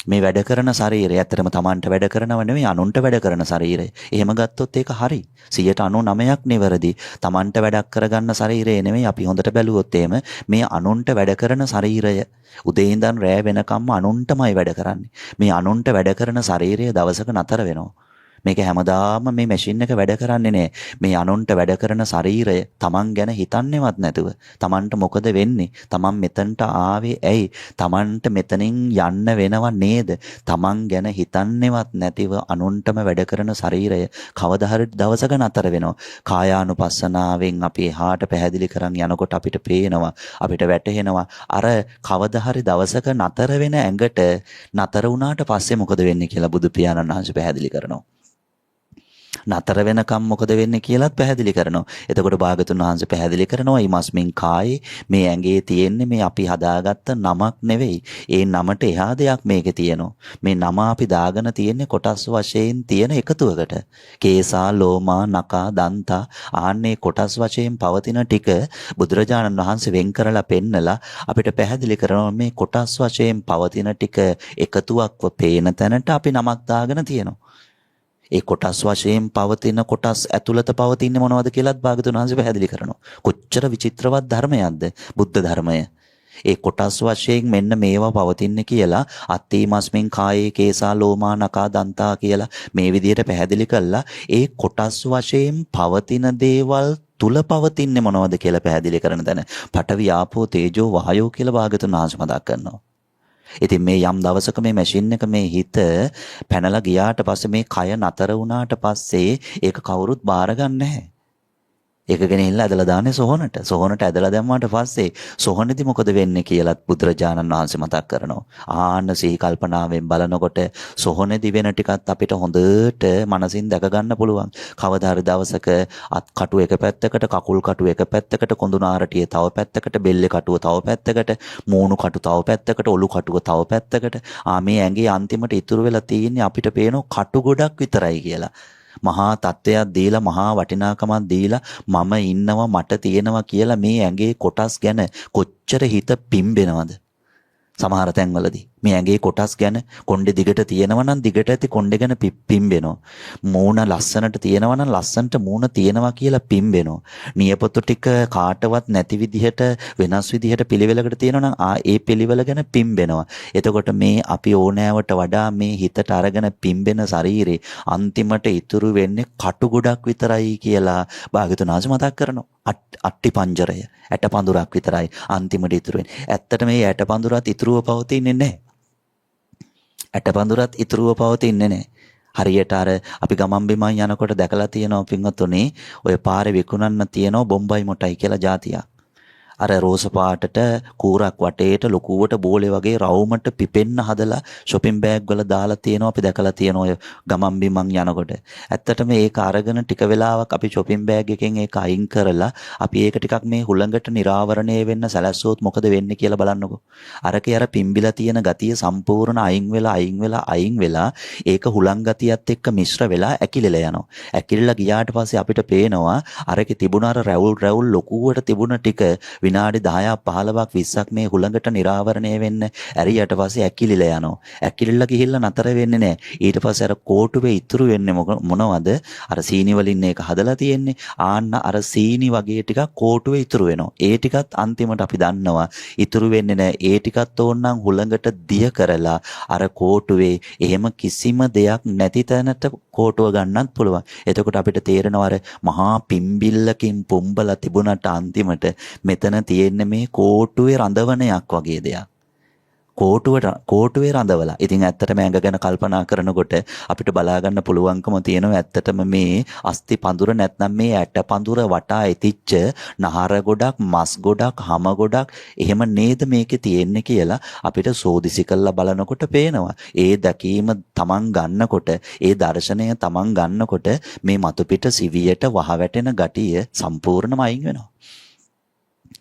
මේ වැඩ කරන ශරීරය ඇත්තටම Tamanට වැඩ කරනව නෙවෙයි අනුන්ට වැඩ කරන ශරීරය. එහෙම ගත්තොත් ඒක හරි. 99%ක් නිවැරදි. Tamanට වැඩක් කරගන්න ශරීරය නෙවෙයි අපි හොඳට බැලුවොත් එහෙම මේ අනුන්ට වැඩ කරන ශරීරය. උදේ ඉඳන් රෑ වෙනකම්ම අනුන්ටමයි වැඩ කරන්නේ. මේ අනුන්ට වැඩ කරන ශරීරය දවසක නතර වෙනවා. මේක හැමදාම මේ මැෂින් එක වැඩ කරන්නේ නෑ. මේ අනුන්ට වැඩ කරන ශරීරය Taman ගැන හිතන්නේවත් නැතුව Tamanට මොකද වෙන්නේ? Taman මෙතනට ආවේ ඇයි? Tamanට මෙතනින් යන්න වෙනව නේද? Taman ගැන හිතන්නේවත් නැතිව අනුන්ටම වැඩ කරන ශරීරය කවදා හරි දවසක නතර වෙනවා. කායානුපස්සනාවෙන් අපි එහාට පැහැදිලි කරන් යනකොට අපිට පේනවා අපිට වැටහෙනවා අර කවදා හරි දවසක නතර වෙන ඇඟට නතර වුණාට පස්සේ මොකද වෙන්නේ කියලා බුදු පියාණන් වහන්සේ පැහැදිලි කරනවා. නතර වෙනකම් මොකද වෙන්නේ කියලාත් පැහැදිලි කරනවා. එතකොට භාගතුන් වහන්සේ පැහැදිලි කරනවා ඊමස්මින් කායේ මේ ඇඟේ තියෙන්නේ මේ අපි හදාගත්ත නමක් නෙවෙයි. ඒ නමට එහා දෙයක් මේකේ තියෙනවා. මේ නම අපි දාගෙන තියෙන්නේ කොටස් වශයෙන් තියෙන එකතුවකට. කේසා, ලෝමා, නකා, දන්තා ආන්නේ කොටස් වශයෙන් පවතින ටික බුදුරජාණන් වහන්සේ වෙන් කරලා පෙන්නලා අපිට පැහැදිලි කරනවා මේ කොටස් වශයෙන් පවතින ටික එකතුවක්ව පේන තැනට අපි නමක් දාගෙන තියෙනවා. ඒ කොටස් වශයෙන් පවතින කොටස් ඇතුළත පවතින්නේ මොනවද කියලාත් භාගතුන් වහන්සේ පැහැදිලි කරනවා. කොච්චර විචිත්‍රවත් ධර්මයක්ද බුද්ධ ධර්මය. ඒ කොටස් වශයෙන් මෙන්න මේවා පවතින්නේ කියලා අත්තීමස්මින් කායේ කේසා ලෝමා නකා දන්තා කියලා මේ විදිහට පැහැදිලි කළා. ඒ කොටස් වශයෙන් පවතින දේවල් තුල පවතින්නේ මොනවද කියලා පැහැදිලි කරන තැන පඨවි ආපෝ තේජෝ වායෝ කියලා භාගතුන් වහන්සේ මතක් කරනවා. ඉතින් මේ යම් දවසක මේ මැෂින් එක මේ හිත පැනලා ගියාට පස්සේ මේ කය නතර වුණාට පස්සේ ඒක කවුරුත් බාරගන්නේ නැහැ. ඒක ගෙනහිල්ලා ඇදලා දාන්නේ සොහොනට. සොහොනට ඇදලා දැම්මාට පස්සේ සොහොනේදී මොකද වෙන්නේ කියලාත් බුදුරජාණන් වහන්සේ මතක් කරනවා. ආන්න සිහි කල්පනාවෙන් බලනකොට සොහොනේදී වෙන ටිකත් අපිට හොඳට මනසින් දැක ගන්න පුළුවන්. කවදා හරි දවසක අත් කටු එක පැත්තකට, කකුල් කටු එක පැත්තකට, කොඳුනාරටිය තව පැත්තකට, බෙල්ල කටුව තව පැත්තකට, මූණු කටු තව පැත්තකට, ඔලු කටුව තව පැත්තකට. මේ ඇඟේ අන්තිමට ඉතුරු වෙලා තියෙන්නේ අපිට පේන කටු ගොඩක් විතරයි කියලා. මහා තත්ත්වයක් දීලා මහා වටිනාකමක් දීලා මම ඉන්නවා මට තියෙනවා කියලා මේ ඇඟේ කොටස් ගැන කොච්චර හිත පිම්බෙනවද සමහර තැන්වලදී මේ ඇඟේ කොටස් ගැන කොණ්ඩේ දිගට තියෙනවා නම් දිගට ඇති කොණ්ඩේ ගැන පිම්බෙනවා. මූණ ලස්සනට තියෙනවා නම් ලස්සනට මූණ තියෙනවා කියලා පිම්බෙනවා. නියපොතු ටික කාටවත් නැති විදිහට වෙනස් විදිහට පිළිවෙලකට තියෙනවා නම් ඒ පිළිවෙල ගැන පිම්බෙනවා. එතකොට මේ අපි ඕනෑවට වඩා මේ හිතට අරගෙන පිම්බෙන ශරීරේ අන්තිමට ඉතුරු වෙන්නේ කටු ගොඩක් විතරයි කියලා භාගතුන් වහන්සේ මතක් කරනවා. අට්ටි පංජරය ඇට පඳුරක් විතරයි අන්තිමට ඉතුරු වෙන්නේ. ඇත්තට මේ ඇට පඳුරත් ඉතුරුව පවතින්නේ නැහැ. ඇටපඳුරත් ඉතුරුව පවතින්නේ නැහැ. හරියට අර අපි ගමන් බිමන් යනකොට දැකලා තියෙනවා පින්වතුනි ඔය පාරේ විකුණන්න තියෙනවා බොම්බයි මොටයි කියලා જાතියක්. අර රෝස පාටට කූරක් වටේට ලොකුවට බෝලේ වගේ රවුමට පිපෙන්න හදලා shopping bag වල දාලා තියෙනවා අපි දැකලා තියෙනවා ඔය ගමන් බිමන් යනකොට. ඇත්තටම මේක අරගෙන ටික වෙලාවක් අපි shopping bag එකෙන් ඒක අයින් කරලා අපි ඒක ටිකක් මේ හුළඟට නිරාවරණය වෙන්න සැලැස්සුවොත් මොකද වෙන්නේ කියලා බලන්නකෝ. අරකේ අර පිම්බිලා තියෙන ගතිය සම්පූර්ණ අයින් වෙලා ඒක හුළං ගතියත් එක්ක මිශ්‍ර වෙලා ඇකිලිලා යනවා. ඇකිලිලා ගියාට පස්සේ අපිට පේනවා අරකේ තිබුණ අර රැවුල් ලොකුවට තිබුණ ටික විනාඩි 10ක් 15ක් 20ක් මේ හුළඟට නිරාවරණය වෙන්න ඇරියට පස්සේ ඇකිලිලා යනවා. ඇකිලිලා ගිහිල්ලා නතර වෙන්නේ නැහැ. ඊට පස්සේ අර කෝටුවේ ඉතුරු වෙන්නේ මොනවද? අර සීනි වලින් මේක හදලා තියෙන්නේ. ආන්න අර සීනි වගේ ටිකක් කෝටුවේ ඉතුරු වෙනවා. ඒ ටිකත් අන්තිමට අපි දන්නවා ඉතුරු වෙන්නේ නැහැ. ඒ ටිකත් ඕනනම් හුළඟට දිය කරලා අර කෝටුවේ එහෙම කිසිම දෙයක් නැති තැනට කෝටුව ගන්නත් පුළුවන්. එතකොට අපිට තේරෙනවා අර මහා පිම්බිල්ලකින් පුම්බලා තිබුණට අන්තිමට මෙතන තියෙන්නේ මේ කෝටුවේ රඳවණයක් වගේ දෙයක්. කෝටුවේ රඳවලා. ඉතින් ඇත්තටම ඇඟ ගැන කල්පනා කරනකොට අපිට බලා ගන්න පුළුවන්කම තියෙනවා ඇත්තටම මේ අස්ති පඳුර නැත්නම් මේ ඇට පඳුර වටා ඇතිච්ච නහර ගොඩක්, මස් ගොඩක්, හම ගොඩක් එහෙම නේද මේකේ තියෙන්නේ කියලා අපිට සෝදිසි කරලා බලනකොට පේනවා. ඒ දැකීම තමන් ගන්නකොට, ඒ දර්ශනය තමන් ගන්නකොට මේ මතු පිට සිවියට වහ වැටෙන ගතිය සම්පූර්ණම අයින් වෙනවා.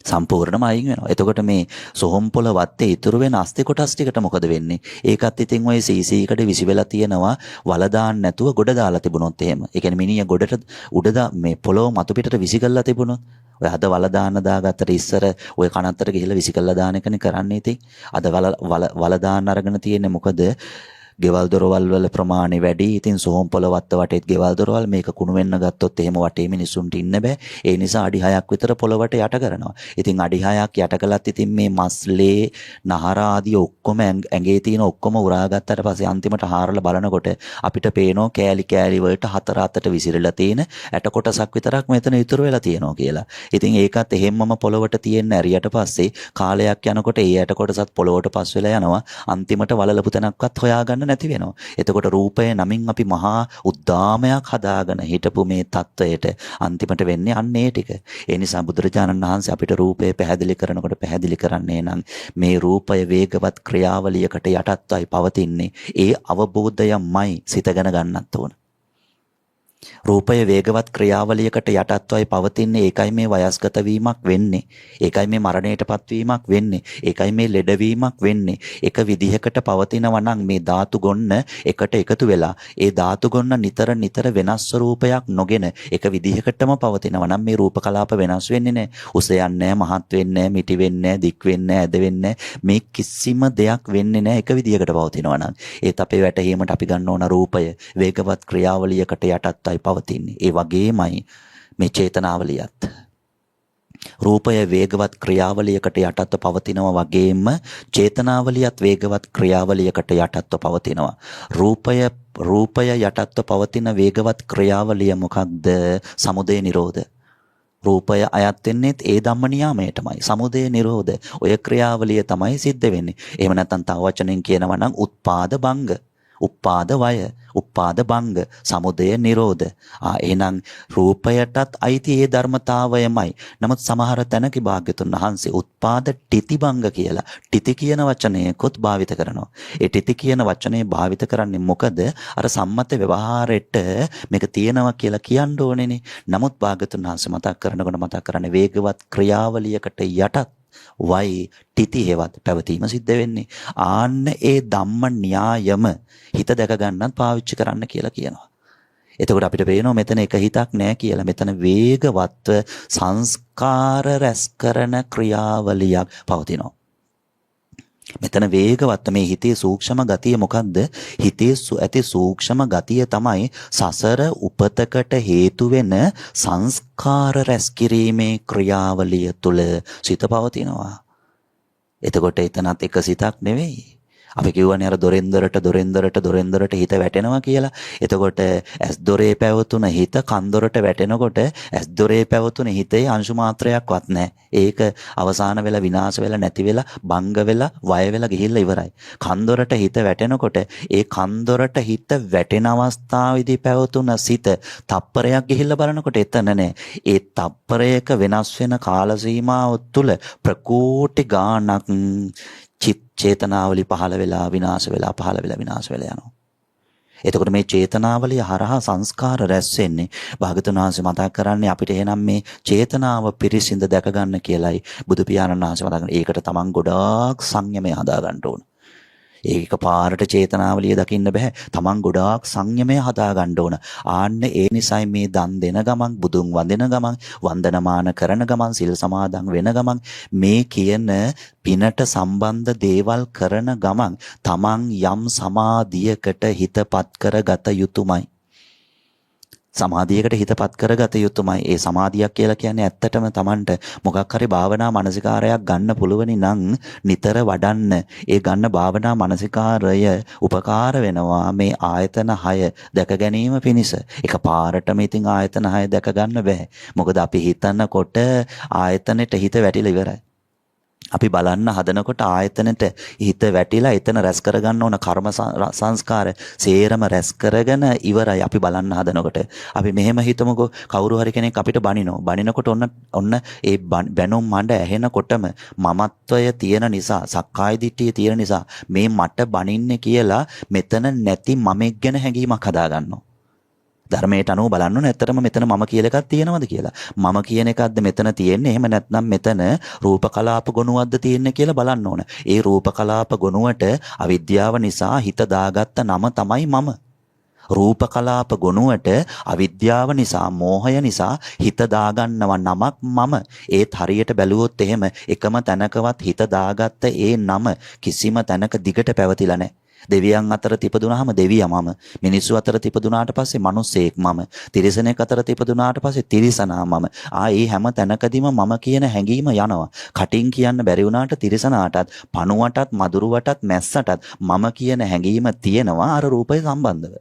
සම්පූර්ණම අයින් වෙනවා. එතකොට මේ සොහොන් පොළ වත්තේ ඉතුරු වෙන අස්ති කොටස් ටිකට මොකද වෙන්නේ? ඒකත් ඉතින් ওই CC එකට විසි වෙලා තියෙනවා වල දාන්න නැතුව ගොඩ දාලා තිබුණොත් එහෙම. ඒ කියන්නේ මිනිහ ගොඩට උඩ මේ පොළොව මතු පිටට විසි කරලා තිබුණොත් ඔය අද වල දාන්න දාගත්තට ඉස්සර ඔය කනත්තර ගිහිල්ලා විසි කරලා දාන එකනේ කරන්නේ ඉතින්. අද වල දාන්න අරගෙන තියෙන්නේ මොකද? ගෙවල් දොරවල් වල ප්‍රමාණය වැඩි. ඉතින් සොහොන් පොළ වත්ත වටේත් ගෙවල් දොරවල් මේක කුණු වෙන්න ගත්තොත් එහෙම වටේ මිනිස්සුන්ට ඉන්න බෑ. ඒ නිසා අඩි 6ක් විතර පොළවට යට කරනවා. ඉතින් අඩි 6ක් යට කළත් ඉතින් මේ මස්ලේ නහර ආදී ඔක්කොම ඇඟේ තියෙන ඔක්කොම උරාගත්තට පස්සේ අන්තිමට හාරලා බලනකොට අපිට පේනවා කෑලි කෑලි වලට 4 අතට විසිරලා තියෙන ඇට කොටසක් විතරක් මෙතන ඉතුරු වෙලා තියෙනවා කියලා. ඉතින් ඒකත් එහෙම්මම පොළවට තියෙන ඇරියට පස්සේ කාලයක් යනකොට ඒ ඇට කොටසත් පොළවට පස් වෙලා යනවා. අන්තිමට වලලපු තැනක්වත් හොයාගන්න නැති වෙනවා. එතකොට රූපය නමින් අපි මහා උද්දාමයක් හදාගෙන හිටපු මේ தত্ত্বයට අන්තිමට වෙන්නේ අන්න ඒ ටික. ඒ නිසා බුදුරජාණන් වහන්සේ අපිට රූපය පැහැදිලි කරනකොට පැහැදිලි කරන්නේ නම් මේ රූපය වේගවත් ක්‍රියාවලියකට යටත්වයි පවතින්නේ. ඒ අවබෝධයමයි සිත ගැන ගන්නත් ඕන. රූපය වේගවත් ක්‍රියාවලියකට යටත්වයි පවතින්නේ. ඒකයි මේ වයස්ගත වීමක් වෙන්නේ. ඒකයි මේ මරණයටපත් වීමක් වෙන්නේ. ඒකයි මේ ලෙඩවීමක් වෙන්නේ. එක විදිහකට පවතිනවා නම් මේ ධාතු ගොන්න එකට එකතු වෙලා ඒ ධාතු ගොන්න නිතර නිතර වෙනස් ස්වරූපයක් නොගෙන එක විදිහකටම පවතිනවා නම් මේ රූප කලාප වෙනස් වෙන්නේ නැහැ. උස යන්නේ නැහැ, මහත් වෙන්නේ නැහැ, මිටි වෙන්නේ නැහැ, දික් වෙන්නේ නැහැ, ඇද වෙන්නේ නැහැ. මේ කිසිම දෙයක් වෙන්නේ නැහැ එක විදිහකට පවතිනවා නම්. ඒත් අපේ වැටහීමට අපි ගන්න ඕන රූපය වේගවත් ක්‍රියාවලියකට යටත් පවතින්නේ. ඒ වගේමයි මේ චේතනාවලියත්. රූපය වේගවත් ක්‍රියාවලියකට යටත්ව පවතිනවා වගේම චේතනාවලියත් වේගවත් ක්‍රියාවලියකට යටත්ව පවතිනවා. රූපය යටත්ව පවතින වේගවත් ක්‍රියාවලිය මොකක්ද? සමුදය නිරෝධ. රූපය අයත් වෙන්නේත් ඒ ධම්ම නියාමයටමයි. සමුදය නිරෝධ. ඔය ක්‍රියාවලිය තමයි සිද්ධ වෙන්නේ. එහෙම නැත්නම් තව වචනෙන් කියනවා නම් උත්පාද භංග. උපාද වය, උපාද භංග, සමුදය නිරෝධ. එහෙනම් රූපයටත් අයිති ඒ ධර්මතාවයමයි. නමුත් සමහර තැනක භාග්‍යතුන් වහන්සේ උත්පාද ටිති භංග කියලා ටිති කියන වචනයකොත් භාවිත කරනවා. ඒ ටිති කියන වචනේ භාවිත කරන්නේ මොකද? අර සම්මත ව්‍යවහාරෙට මේක තියෙනවා කියලා කියන්න ඕනේනේ. නමුත් භාග්‍යතුන් වහන්සේ මතක් කරනකොට මතක් කරන්නේ වේගවත් ක්‍රියාවලියකට යටත් වයි ටිති හේවත් පැවතීම සිද්ධ වෙන්නේ. ආන්න ඒ ධම්ම න්‍යායම හිත දැක ගන්නත් පාවිච්චි කරන්න කියලා කියනවා. එතකොට අපිට පේනවා මෙතන එක හිතක් නෑ කියලා. මෙතන වේගවත්ව සංස්කාර රැස් කරන ක්‍රියාවලියක් පවතිනවා. මෙතන වේගවත් මේ හිතේ සූක්ෂම ගතිය මොකද්ද? හිතේ ඇති සූක්ෂම ගතිය තමයි සසර උපතකට හේතු වෙන සංස්කාර රැස් කිරීමේ ක්‍රියාවලිය තුල සිත පවතිනවා. එතකොට එතනත් එක සිතක් නෙවෙයි. අපි කියවනේ අර දොරෙන්දරට හිත වැටෙනවා කියලා. එතකොට ඇස් දොරේ පැවතුන හිත කන් දොරට වැටෙනකොට ඇස් දොරේ පැවතුන හිතේ අංශු මාත්‍රයක්වත් නැහැ. ඒක අවසාන වෙලා විනාශ වෙලා නැති වෙලා භංග වෙලා වය වෙලා ගිහිල්ලා ඉවරයි. කන් දොරට හිත වැටෙනකොට ඒ කන් දොරට හිත වැටෙන අවස්ථාවේදී පැවතුන සිත තප්පරයක් ගිහිල්ලා බලනකොට එතන නැහැ. ඒ තප්පරයක වෙනස් වෙන කාල සීමාව තුළ ප්‍රකෝටි ගාණක් චේතනාවලිය පහළ වෙලා විනාශ වෙලා පහළ වෙලා විනාශ වෙලා යනවා. එතකොට මේ චේතනාවලිය හරහා සංස්කාර රැස් වෙන්නේ. භාගතුන් වහන්සේ මතක් කරන්නේ අපිට එහෙනම් මේ චේතනාව පිරිසිඳ දැක ගන්න කියලයි බුදු පියාණන් වහන්සේ මතක් කරන්නේ. ඒකට තමන් ගොඩාක් සංයමය හදා ගන්න ඕන. ඒක පාරට චේතනාවලිය දකින්න බෑ. Taman ගොඩාක් සංයමය හදා ගන්න ඕන. ආන්න ඒ නිසයි මේ දන් දෙන ගමන්, බුදුන් වඳින ගමන්, වන්දනමාන කරන ගමන්, සිල් සමාදන් වෙන ගමන් මේ කියන පිනට සම්බන්ධ දේවල් කරන ගමන් Taman යම් සමාධියකට හිතපත් කරගත යුතුමයි. සමාධියකට හිතපත් කරගත යුතුමයි. ඒ සමාධියක් කියලා කියන්නේ ඇත්තටම Tamanට මොකක් හරි භාවනා මානසිකාරයක් ගන්න පුළුවනි නම් නිතර වඩන්න. ඒ ගන්න භාවනා මානසිකාරය උපකාර වෙනවා මේ ආයතන 6 දැක ගැනීම පිණිස. එකපාරටම ඉතින් ආයතන 6 දැක ගන්න බෑ. මොකද අපි හිතනකොට ආයතනෙට හිත වැටිලා ඉවරයි. අපි බලන්න හදනකොට ආයතනෙට හිත වැටිලා එතන රැස් කරගන්න ඕන කර්ම සංස්කාර සේරම රැස් කරගෙන ඉවරයි. අපි බලන්න හදනකොට අපි මෙහෙම හිතමුකෝ, කවුරු හරි කෙනෙක් අපිට බනිනකොට ඔන්න ඒ බැනුම් මඬ ඇහෙනකොටම මමත්වය තියෙන නිසා, සක්කාය දිට්ඨිය තියෙන නිසා මේ මට බනින්නේ කියලා මෙතන නැති මමෙක් ගැන හැඟීමක් හදා ගන්නවා. ධර්මයට අනුව බලන්න ඕනේ ඇත්තටම මෙතන මම කියලා එකක් තියෙනවද කියලා. මම කියන එකක්ද මෙතන තියෙන්නේ? එහෙම නැත්නම් මෙතන රූප කලාප ගොනුවක්ද තියෙන්නේ කියලා බලන්න ඕන. ඒ රූප කලාප ගොනුවට අවිද්‍යාව නිසා හිත දාගත්ත නම තමයි මම. රූප කලාප ගොනුවට අවිද්‍යාව නිසා, මෝහය නිසා හිත දාගන්නව නමක් මම. ඒත් හරියට බැලුවොත් එහෙම එකම තැනකවත් හිත දාගත්ත ඒ නම කිසිම තැනක දිගට පැවතිලා නැහැ. දෙවියන් අතර තිපදුනහම දෙවියා මම. මිනිස්සු අතර තිපදුනාට පස්සේ මිනිස්සෙක් මම. තිරිසනෙක් අතර තිපදුනාට පස්සේ තිරිසනා මම. ඒ හැම තැනකදීම මම කියන හැඟීම යනවා. කටින් කියන්න බැරි වුණාට තිරිසනාටත්, පණුවටත්, මදුරුවටත්, මැස්සටත් මම කියන හැඟීම තියෙනවා අර රූපය සම්බන්ධව.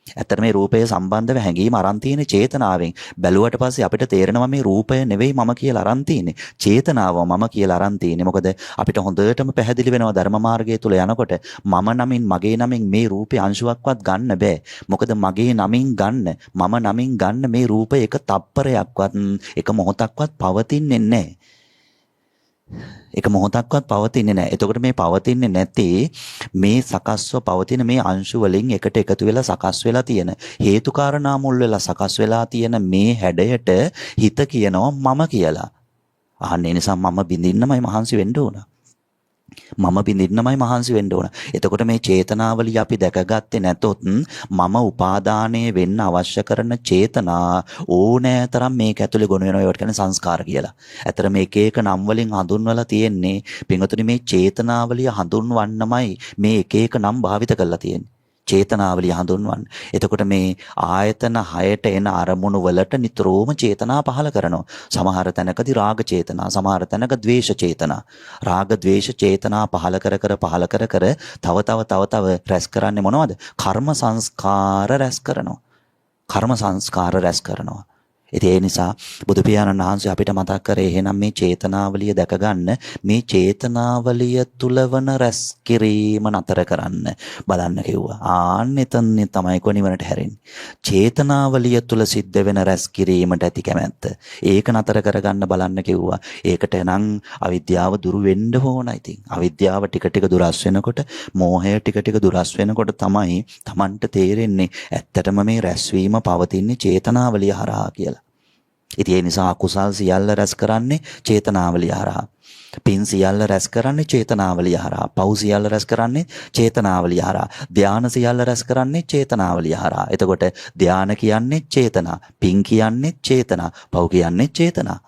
ඇත්තට මේ රූපය සම්බන්ධව හැඟීම අරන් තියෙන චේතනාවෙන් බැලුවට පස්සේ අපිට තේරෙනවා මේ රූපය නෙවෙයි මම කියලා අරන් තියෙන්නේ. චේතනාව මම කියලා අරන් තියෙන්නේ. මොකද අපිට හොඳටම පැහැදිලි වෙනවා ධර්ම මාර්ගය තුල යනකොට මම නමින්, මගේ නමින් මේ රූපේ අංශුවක්වත් ගන්න බෑ. මොකද මගේ නමින් ගන්න, මම නමින් ගන්න මේ රූපය එක තප්පරයක්වත්, එක මොහොතක්වත් පවතින්නේ නැහැ. එක මොහොතක්වත් පවතින්නේ නැහැ. එතකොට මේ පවතින්නේ නැති මේ සකස්ව පවතින මේ අංශු වලින් එකට එකතු වෙලා සකස් වෙලා තියෙන හේතු කාරණා මුල් වෙලා සකස් වෙලා තියෙන මේ හැඩයට හිත කියනවා මම කියලා. අහන්නේ නිසා මම බින්දින්නමයි මහන්සි වෙන්න ඕන. මම බින්දින්නමයි මහන්සි වෙන්න ඕන. එතකොට මේ චේතනාවලිය අපි දැකගත්තේ නැතොත් මම උපාදානයේ වෙන්න අවශ්‍ය කරන චේතනා ඕනෑතරම් මේක ඇතුලේ ගොනු වෙනවා. ඒවට කියන්නේ සංස්කාර කියලා. ඇතර මේක එක නම් වලින් හඳුන්වලා තියෙන්නේ. පින්වතුනි මේ චේතනාවලිය හඳුන්වන්නමයි මේ එක එක නම් භාවිත කරලා තියෙන්නේ. චේතනාවලිය හඳුන්වන්න. එතකොට මේ ආයතන 6ට එන අරමුණු වලට නිතරම චේතනා පහළ කරනවා. සමහර තැනකදී රාග චේතනා, සමහර තැනක ද්වේෂ චේතනා. රාග ද්වේෂ චේතනා පහළ කර තව රැස් කරන්නේ මොනවද? කර්ම සංස්කාර රැස් කරනවා. කර්ම සංස්කාර රැස් කරනවා. ඉතින් ඒ නිසා බුදු පියාණන් වහන්සේ අපිට මතක් කරේ එහෙනම් මේ චේතනාවලිය දැක ගන්න, මේ චේතනාවලිය තුලවන රැස් කිරීම නතර කරන්න බලන්න කිව්වා. ආන්න එතන තමයි කොනිවනට හැරෙන්නේ. චේතනාවලිය තුල සිද්ධ වෙන රැස් කිරීමට ඇති කැමැත්ත. ඒක නතර කරගන්න බලන්න කිව්වා. ඒකට නම් අවිද්‍යාව දුරු වෙන්න ඕන. ඉතින් අවිද්‍යාව ටික ටික දුරස් වෙනකොට, මෝහය ටික ටික දුරස් වෙනකොට තමයි Tamanට තේරෙන්නේ ඇත්තටම මේ රැස්වීම පවතින්නේ චේතනාවලිය හරහා කියලා. ඉතින් ඒ නිසා අකුසල් සියල්ල රැස් කරන්නේ චේතනාවලිය හරහා. පින් සියල්ල රැස් කරන්නේ චේතනාවලිය හරහා. පව් සියල්ල රැස් කරන්නේ චේතනාවලිය හරහා. ධාන සියල්ල රැස් කරන්නේ චේතනාවලිය හරහා. එතකොට ධාන කියන්නේ චේතනා, පින් කියන්නේ චේතනා, පව් කියන්නේ චේතනා.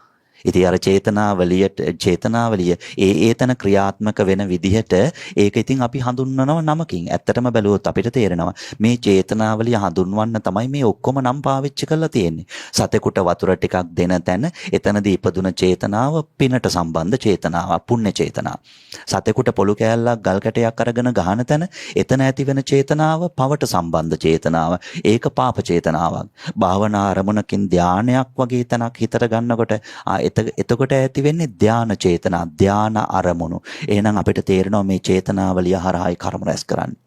ඉතින් අර චේතනාවලිය ඒතන ක්‍රියාත්මක වෙන විදිහට ඒක ඉතින් අපි හඳුන්වනවා නමකින්. ඇත්තටම බැලුවොත් අපිට තේරෙනවා මේ චේතනාවලිය හඳුන්වන්න තමයි මේ ඔක්කොම නම් පාවිච්චි කරලා තියෙන්නේ. සතෙකුට වතුර ටිකක් දෙන තැන එතනදී ඉපදුන චේතනාව පිනට සම්බන්ධ චේතනාව, පුණ්‍ය චේතනාව. සතෙකුට පොළු කෑල්ලක් ගල් කැටයක් අරගෙන ගහන තැන එතන ඇති වෙන චේතනාව පවට සම්බන්ධ චේතනාව. ඒක පාප චේතනාවක්. භාවනා අරමුණකින් ධානයක් වගේ තැනක් හිතට ගන්නකොට එතකොට ඇති වෙන්නේ ධාන චේතනා, ධාන අරමුණු. එහෙනම් අපිට තේරෙනවා මේ චේතනාවලිය හරහායි කර්ම රැස් කරන්නේ.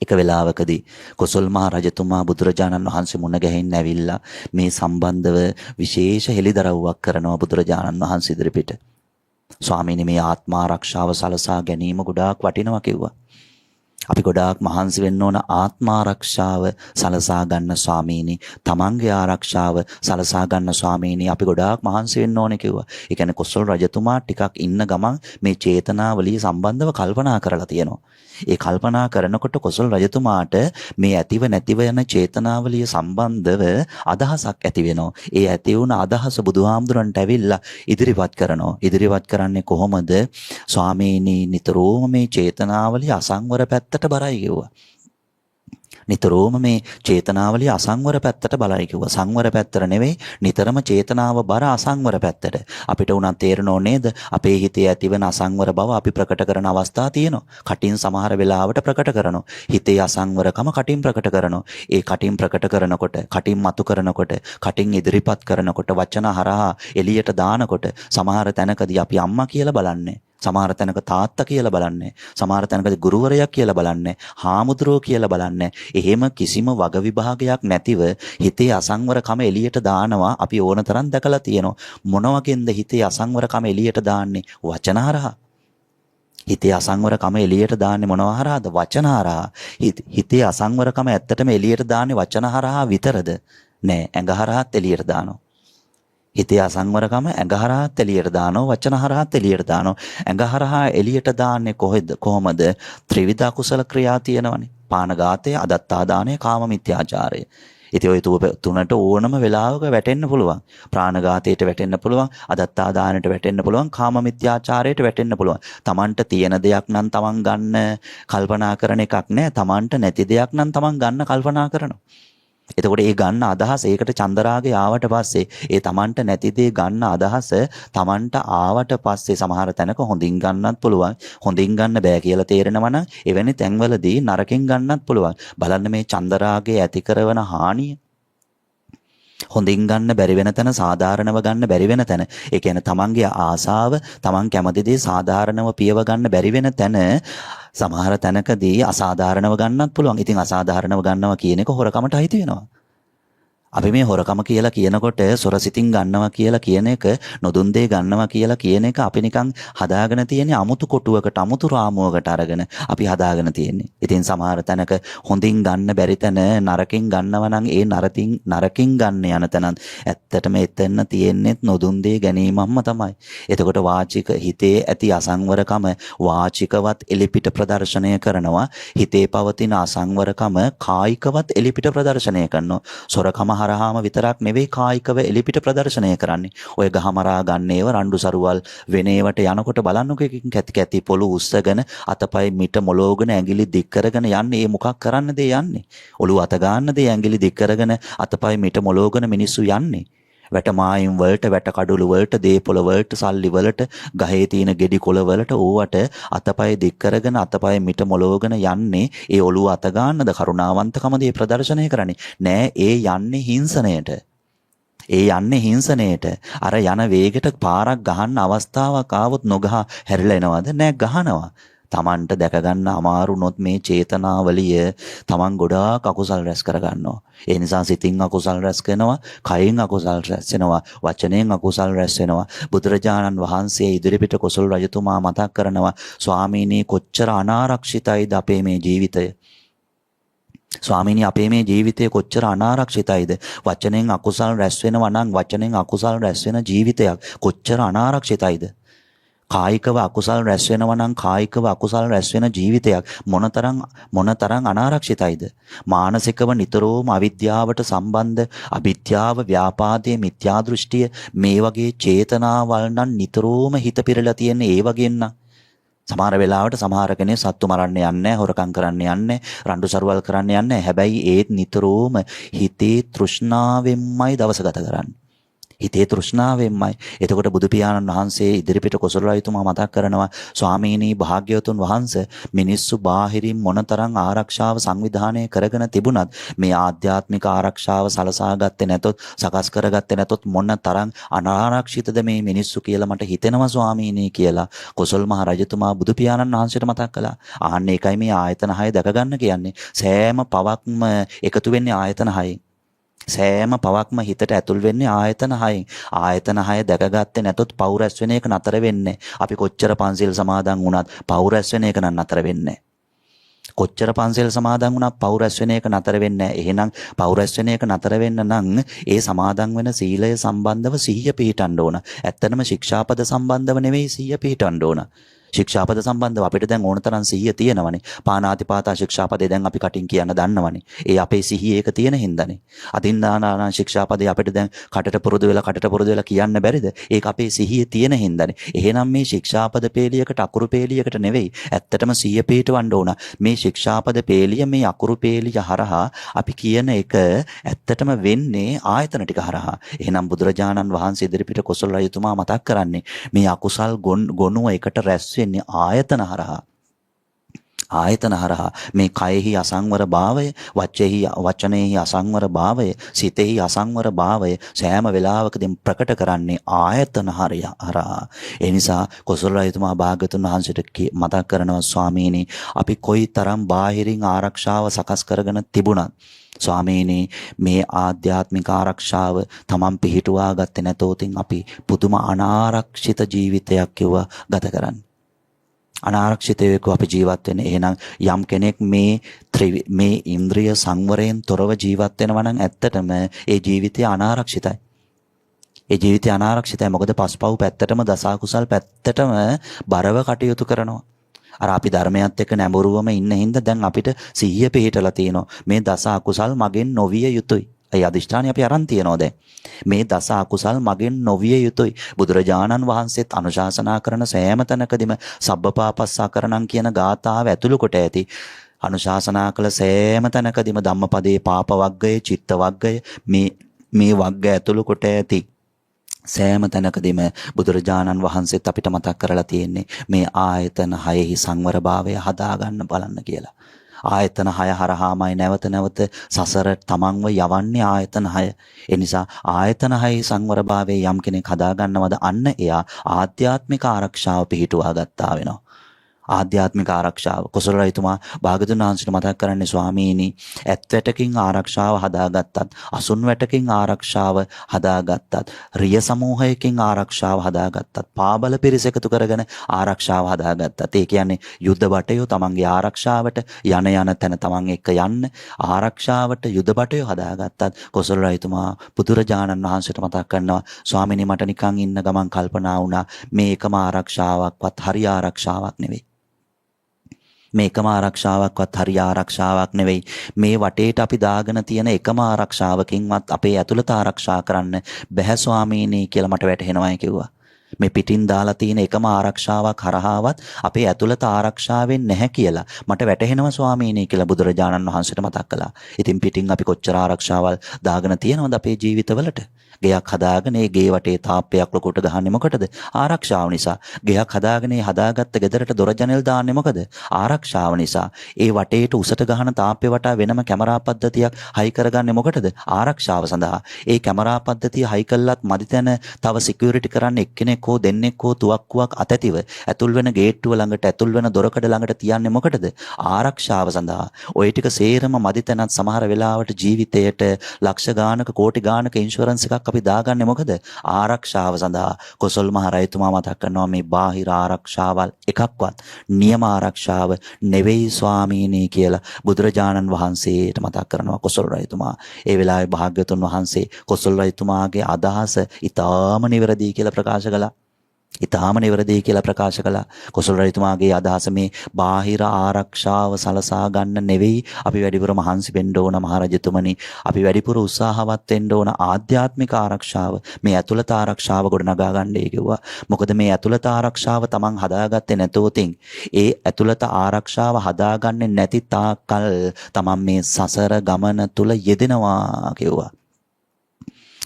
එක වෙලාවකදී කොසල් මහ රජතුමා බුදුරජාණන් වහන්සේ මුණ ගැහෙන්න ඇවිල්ලා මේ සම්බන්ධව විශේෂ හෙළිදරව්වක් කරනවා බුදුරජාණන් වහන්සේ ඉදිරිපිට. ස්වාමීනි මේ ආත්මාරක්ෂාව සලසා ගැනීම ගොඩාක් වටිනවා කිව්වා. අපි ගොඩාක් මහන්සි වෙන්න ඕන ආත්මාරක්ෂාව සලසා ගන්න ස්වාමීනි. තමන්ගේ ආරක්ෂාව සලසා ගන්න ස්වාමීනි. අපි ගොඩාක් මහන්සි වෙන්න ඕනේ කිව්වා. ඒ කියන්නේ කොසල් රජතුමා ටිකක් ඉන්න ගමන් මේ චේතනාවලිය සම්බන්ධව කල්පනා කරලා තියෙනවා. ඒ කල්පනා කරනකොට කොසල් රජතුමාට මේ ඇතිව නැතිව යන චේතනාවලිය සම්බන්ධව අදහසක් ඇති වෙනවා. ඒ ඇති වුණ අදහස බුදුහාමුදුරන්ට ඇවිල්ලා ඉදිරිපත් කරනවා. ඉදිරිපත් කරන්නේ කොහොමද? ස්වාමීනි නිතරම මේ චේතනාවලිය අසංවර පැත්තට බරයි කිව්වා. නිතරම මේ චේතනාවලිය අසංවර පැත්තට බලයි කිව්වා. සංවර පැත්තට නෙවෙයි, නිතරම චේතනාව බර අසංවර පැත්තට. අපිට උනත් තේරෙනව නේද? අපේ හිතේ ඇතිවන අසංවර බව අපි ප්‍රකට කරන අවස්ථා තියෙනවා. කටින් සමහර වෙලාවට ප්‍රකට කරනවා. හිතේ අසංවරකම කටින් ප්‍රකට කරනවා. ඒ කටින් ප්‍රකට කරනකොට, කටින් මතු කරනකොට, කටින් ඉදිරිපත් කරනකොට, වචන හරහා එළියට දානකොට සමහර තැනකදී අපි අම්මා කියලා බලන්නේ. සමහර තැනක තාත්තා කියලා බලන්නේ. සමහර තැනකදී ගුරුවරයෙක් කියලා බලන්නේ. හාමුදුරුවෝ කියලා බලන්නේ. එහෙම කිසිම වග විභාගයක් නැතිව හිතේ අසංවරකම එළියට දානවා. අපි ඕනතරම් දැකලා තියෙනවා. මොන වගේන්ද හිතේ අසංවරකම එළියට දාන්නේ? වචන හරහා. හිතේ අසංවරකම එළියට දාන්නේ මොනවා හරහාද? වචන හරහා. හිතේ අසංවරකම ඇත්තටම එළියට දාන්නේ වචන හරහා විතරද? නෑ, ඇඟ හරහාත් එළියට දානවා. හිතේ අසංවරකම ඇඟ හරහාත් එළියට දානවා, වචන හරහාත් එළියට දානවා. ඇඟ හරහා එළියට දාන්නේ කොහොමද? ත්‍රිවිධ අකුසල ක්‍රියා තියෙනවනේ. පානඝාතය, අදත්තාදානය, කාම මිත්‍යාචාරය. ඉතින් ওই තුනට ඕනම වෙලාවක වැටෙන්න පුළුවන්. ප්‍රාණඝාතයට වැටෙන්න පුළුවන්, අදත්තාදානයට වැටෙන්න පුළුවන්, කාම මිත්‍යාචාරයට වැටෙන්න පුළුවන්. Tamanට තියෙන දෙයක් නම් Taman ගන්න කල්පනා කරන එකක් නෑ. Tamanට නැති දෙයක් නම් Taman ගන්න කල්පනා කරනවා. එතකොට ඒ ගන්න අදහස, ඒකට චන්දරාගය ආවට පස්සේ ඒ Tamanට නැති දේ ගන්න අදහස Tamanට ආවට පස්සේ සමහර තැනක හොඳින් ගන්නත් පුළුවන්. හොඳින් ගන්න බෑ කියලා තේරෙනවා නම් එවැනි තැන්වලදී නරකින් ගන්නත් පුළුවන්. බලන්න මේ චන්දරාගය ඇති කරන හානිය. හොඳින් ගන්න බැරි වෙන තැන, සාධාරණව ගන්න බැරි වෙන තැන. ඒ කියන්නේ Tamanගේ ආසාව, Taman කැමති දේ සාධාරණව පියව ගන්න බැරි වෙන තැන සමහර තැනකදී අසාධාරණව ගන්නත් පුළුවන්. ඉතින් අසාධාරණව ගන්නවා කියන එක හොරකමට අයිති වෙනවා. අපි මේ හොරකම කියලා කියනකොට සොරසිතින් ගන්නවා කියලා කියන එක, නොදුන් දේ ගන්නවා කියලා කියන එක අපි නිකන් හදාගෙන තියෙන අමුතු කොටුවකට, අමුතු රාමුවකට අරගෙන අපි හදාගෙන තියෙන්නේ. ඉතින් සමහර තැනක හොඳින් ගන්න බැරි තැන නරකින් ගන්නවා නම් ඒ නරකින් ගන්න යන තැනත් ඇත්තටම එතන තියෙන්නේත් නොදුන් දේ ගැනීමක්ම තමයි. එතකොට වාචික හිතේ ඇති අසංවරකම වාචිකවත් එලිපිට ප්‍රදර්ශනය කරනවා. හිතේ පවතින අසංවරකම කායිකවත් එලිපිට ප්‍රදර්ශනය කරනවා. සොරකම හරහාම විතරක් නෙවෙයි කායිකව එලිපිට ප්‍රදර්ශනය කරන්නේ. ඔය ගහමරා ගන්නේව, රණ්ඩු සරුවල් වෙනේවට යනකොට බලන්නකො එකකින් කැති කැති පොළු උස්සගෙන අතපය මිට මොලෝගෙන ඇඟිලි දික් කරගෙන යන්නේ. ඒ මොකක් කරන්නද යන්නේ? ඔළුව අත ගන්නද ඇඟිලි දික් කරගෙන අතපය මිට මොලෝගෙන මිනිස්සු යන්නේ? වැට මායිම් වලට, වැට කඩුළු වලට, දේපොළ වලට, සල්ලි වලට, ගහේ තියෙන ගෙඩි කොළ වලට ඕවට අතපය දික් කරගෙන අතපය මිට මොලෝගෙන යන්නේ. ඒ ඔළුව අත ගන්නද කරුණාවන්තකමද ඒ ප්‍රදර්ශනය කරන්නේ? නෑ, ඒ යන්නේ හිංසනයට. ඒ යන්නේ හිංසනයට. අර යන වේගයට පාරක් ගහන්න අවස්ථාවක් ආවොත් නොගහ හැරිලා එනවද? නෑ, ගහනවා. Tamanට දැක ගන්න අමාරුනොත් මේ චේතනාවලිය Taman ගොඩාක් අකුසල් රැස් කර ගන්නවා. ඒ නිසා සිතින් අකුසල් රැස් කරනවා, කයින් අකුසල් රැස් වෙනවා, වචනයෙන් අකුසල් රැස් වෙනවා. බුදුරජාණන් වහන්සේ ඉදිරිපිට කොසල් රජතුමා මතක් කරනවා, ස්වාමීනි කොච්චර අනාරක්ෂිතයිද අපේ මේ ජීවිතය. ස්වාමීනි අපේ මේ ජීවිතය කොච්චර අනාරක්ෂිතයිද. වචනෙන් අකුසල් රැස් වෙනවා නම් වචනෙන් අකුසල් රැස් වෙන ජීවිතයක් කොච්චර අනාරක්ෂිතයිද. කායිකව අකුසල් රැස් වෙනවා නම් කායිකව අකුසල් රැස් වෙන ජීවිතයක් මොනතරම් අනාරක්ෂිතයිද. මානසිකව නිතරම අවිද්‍යාවට සම්බන්ධ, අවිද්‍යාව, ව්‍යාපාදයේ, මිත්‍යා දෘෂ්ටිය, මේ වගේ චේතනාවල් නම් නිතරම හිත පිරලා තියෙන. ඒ වගේන්න සමහර වෙලාවට සමහර කෙනෙක් සත්තු මරන්න යන්නේ, හොරකම් කරන්න යන්නේ, රණ්ඩු සරුවල් කරන්න යන්නේ. හැබැයි ඒත් නිතරම හිතේ තෘෂ්ණාවෙන්මයි දවස ගත කරන්නේ. හිතේ තෘෂ්ණාවෙන්මයි. එතකොට බුදු පියාණන් වහන්සේ ඉදිරිපිට කොසල් රජතුමා මතක් කරනවා, ස්වාමීනි භාග්‍යවතුන් වහන්සේ, මිනිස්සු බාහිරින් මොනතරම් ආරක්ෂාව සංවිධානය කරගෙන තිබුණත් මේ ආධ්‍යාත්මික ආරක්ෂාව සලසා ගත්තේ නැතොත්, සකස් කරගත්තේ නැතොත් මොනතරම් අනාරක්ෂිතද මේ මිනිස්සු කියලා මට හිතෙනවා ස්වාමීනි කියලා කොසල් මහ රජතුමා බුදු පියාණන් වහන්සේට මතක් කළා. ආන්න ඒකයි මේ ආයතන 6 දැක ගන්න කියන්නේ. සෑම පවක්ම එකතු වෙන්නේ ආයතන 6න්. සෑම පවක්ම හිතට ඇතුල් වෙන්නේ ආයතන 6න්. ආයතන 6 දැකගත්තේ නැතොත් පව් රැස් වෙන එක නතර වෙන්නේ. අපි කොච්චර පන්සිල් සමාදන් වුණත් පව් රැස් වෙන එක නම් නතර වෙන්නේ. කොච්චර පන්සල් සමාදන් වුණා පව් රැස් වෙන එක නතර වෙන්නේ නැහැ. එහෙනම් පව් රැස් වෙන එක නතර වෙන්න නම් ඒ සමාදන් වෙන සීලය සම්බන්ධව සිහිය පිහිටන්න ඕන. ඇත්තටම ශික්ෂාපද සම්බන්ධව නෙවෙයි සිහිය පිහිටන්න ඕන. ශික්ෂාපද සම්බන්ධව අපිට දැන් ඕන තරම් සිහිය තියෙනවනේ. පාණාතිපාතා ශික්ෂාපදේ දැන් අපි කටින් කියන්න දන්නවනේ. ඒ අපේ සිහිය ඒක තියෙන හින්දානේ. අදින්නානා ශික්ෂාපදේ අපිට දැන් කටට පුරුදු වෙලා කියන්න බැරිද? ඒක අපේ සිහිය තියෙන හින්දානේ. එහෙනම් මේ ශික්ෂාපද පේලියකට අකුරු පේලියකට නෙවෙයි. ඇත්තටම සිහිය පිහිටවන්න ඕන. මේ ශික්ෂාපද පේලිය මේ අකුරු පේලිය හරහා අපි කියන එක ඇත්තටම වෙන්නේ ආයතන ටික හරහා. එහෙනම් බුදුරජාණන් වහන්සේ ඉදිරිපිට කොසල් රජතුමා මතක් කරන්නේ මේ අකුසල් ගොනුව එකට රැස් වෙන්නේ ආයතන හරහා. මේ කයෙහි අසංවර භාවය, වචනේහි අසංවර භාවය, සිතෙහි අසංවර භාවය සෑම වෙලාවකදීම ප්‍රකට කරන්නේ ආයතන හරහා. ඒ නිසා කොසල් රජතුමා භාග්‍යතුන් වහන්සේට මතක් කරනවා ස්වාමීනි, අපි කොයිතරම් බාහිරින් ආරක්ෂාව සකස් කරගෙන තිබුණත් ස්වාමීනි මේ ආධ්‍යාත්මික ආරක්ෂාව තමන් පිහිටුවා ගත්තේ නැතොතින් අපි පුදුම අනාරක්ෂිත ජීවිතයක් ගත කරන්නේ. අනාරක්ෂිතව අපි ජීවත් වෙන්නේ. එහෙනම් යම් කෙනෙක් මේ ඉන්ද්‍රිය සංවරයෙන් තොරව ජීවත් වෙනවා නම් ඇත්තටම ඒ ජීවිතය අනාරක්ෂිතයි. මොකද පස්පව් පැත්තටම දසකුසල් පැත්තටම බරව කටයුතු කරනවා. අර අපි ධර්මයත් එක්ක නැඹුරුවම ඉන්න හින්දා දැන් අපිට සිහිය පිහිටලා තියෙනවා. මේ දස අකුසල් මගෙන් නොවිය යුතුයි. ඒ අදිෂ්ඨානය අපි අරන් තියනවා දැන්. මේ දස අකුසල් මගෙන් නොවිය යුතුයි. බුදුරජාණන් වහන්සේත් අනුශාසනා කරන සෑම තැනකදීම සබ්බපාපස්සකරණං කියන ගාථාව ඇතුළු කොට ඇති. අනුශාසනා කළ සෑම තැනකදීම ධම්මපදයේ පාප වග්ගය, චිත්ත වග්ගය මේ වග්ග ඇතුළු කොට ඇති. සෑම තැනකදීම බුදුරජාණන් වහන්සේත් අපිට මතක් කරලා තියෙන්නේ මේ ආයතන හයෙහි සංවරභාවය හදාගන්න බලන්න කියලා. ආයතන 6 හරහාමයි නැවත සසර තමන්ව යවන්නේ ආයතන 6. ඒ නිසා ආයතන 6 සංවරභාවයේ යම් කෙනෙක් හදාගන්නවද අන්න එයා ආධ්‍යාත්මික ආරක්ෂාව පිහිටුවා ගත්තා වෙනවා. ආධ්‍යාත්මික ආරක්ෂාව කොසල් රජතුමා භාගතුන් වහන්සේට මතක් කරන්නේ ස්වාමීනි, ඇත් වැටකින් ආරක්ෂාව හදාගත්තත්, අසුන් වැටකින් ආරක්ෂාව හදාගත්තත්, රිය සමූහයකින් ආරක්ෂාව හදාගත්තත්, පාබල පිරිස එකතු කරගෙන ආරක්ෂාව හදාගත්තත්, ඒ කියන්නේ යුද්ධ බටයෝ තමන්ගේ ආරක්ෂාවට යන තැන තමන් එක්ක යන්න ආරක්ෂාවට යුද්ධ බටයෝ හදාගත්තත් කොසල් රජතුමා බුදුරජාණන් වහන්සේට මතක් කරනවා ස්වාමීනි, මට නිකන් ඉන්න ගමන් කල්පනා වුණා මේ එකම ආරක්ෂාවක්වත් හරි ආරක්ෂාවක් නෙවෙයි. මේකම ආරක්ෂාවක්වත් හරි ආරක්ෂාවක් නෙවෙයි. මේ වටේට අපි දාගෙන තියෙන එකම ආරක්ෂාවකින්වත් අපේ ඇතුළත ආරක්ෂා කරන්න බැහැ ස්වාමීනි කියලා මට වැටහෙනවායි කිව්වා. මේ පිටින් දාලා තියෙන එකම ආරක්ෂාවක් හරහාවත් අපේ ඇතුළත ආරක්ෂා වෙන්නේ නැහැ කියලා මට වැටහෙනවා ස්වාමීනි කියලා බුදුරජාණන් වහන්සේට මතක් කළා. ඉතින් පිටින් අපි කොච්චර ආරක්ෂාවල් දාගෙන තියෙනවද අපේ ජීවිතවලට? ගෙයක් හදාගෙන ඒ ගේ වටේ තාප්පයක් ලොකුට ගහන්නේ මොකටද? ආරක්ෂාව නිසා. ගෙයක් හදාගෙන ඒ හදාගත්ත ගෙදරට දොර ජනෙල් දාන්නේ මොකද? ආරක්ෂාව නිසා. ඒ වටේට උසට ගහන තාප්පේ වටා වෙනම කැමරා පද්ධතියක් හයි කරගන්නේ මොකටද? ආරක්ෂාව සඳහා. ඒ කැමරා පද්ධතිය හයි කළත් මදි තැන තව සිකියුරිටි කරන්න එක්කෙනෙක් හෝ දෙන්නෙක් හෝ තුවක්කුවක් අතැතිව ඇතුල් වෙන ගේට්ටුව ළඟට ඇතුල් වෙන දොරකඩ ළඟට තියන්නේ මොකටද? ආරක්ෂාව සඳහා. ওই ටික සේරම මදි තැනත් සමහර වෙලාවට ජීවිතයට ලක්ෂ ගානක කෝටි ගානක ඉන්ෂුරන්ස් එකක් අපි දාගන්නේ මොකද? ආරක්ෂාව සඳහා. කොසල් මහ රජතුමා මතක් කරනවා මේ බාහිර ආරක්ෂාවල් එකක්වත් නියම ආරක්ෂාව නෙවෙයි ස්වාමීනි කියලා බුදුරජාණන් වහන්සේට මතක් කරනවා කොසල් රජතුමා. ඒ වෙලාවේ භාග්‍යවතුන් වහන්සේ කොසල් රජතුමාගේ අදහස ඊටාම නිවැරදි කියලා ප්‍රකාශ කළා. කොසල් රජතුමාගේ අදහස මේ බාහිර ආරක්ෂාව සලසා ගන්න නෙවෙයි අපි වැඩිපුර මහන්සි වෙන්න ඕන මහරජතුමනි. අපි වැඩිපුර උත්සාහවත් වෙන්න ඕන ආධ්‍යාත්මික ආරක්ෂාව, මේ ඇතුළත ආරක්ෂාව ගොඩනගා ගන්නයි කිව්වා. මොකද මේ ඇතුළත ආරක්ෂාව තමන් හදාගත්තේ නැතොතින් ඒ ඇතුළත ආරක්ෂාව හදාගන්නේ නැති තාක්කල් තමන් මේ සසර ගමන තුල යෙදෙනවා කිව්වා.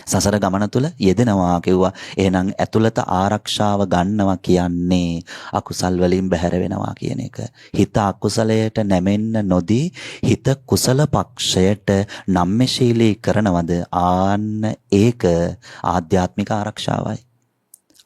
සසර ගමන තුල යෙදෙනවා කිව්වා. එහෙනම් ඇතුළත ආරක්ෂාව ගන්නවා කියන්නේ අකුසල් වලින් බැහැර වෙනවා කියන එක. හිත අකුසලයට නැමෙන්න නොදී හිත කුසල පක්ෂයට නම්‍යශීලී කරනවද? ආන්න ඒක ආධ්‍යාත්මික ආරක්ෂාවයි.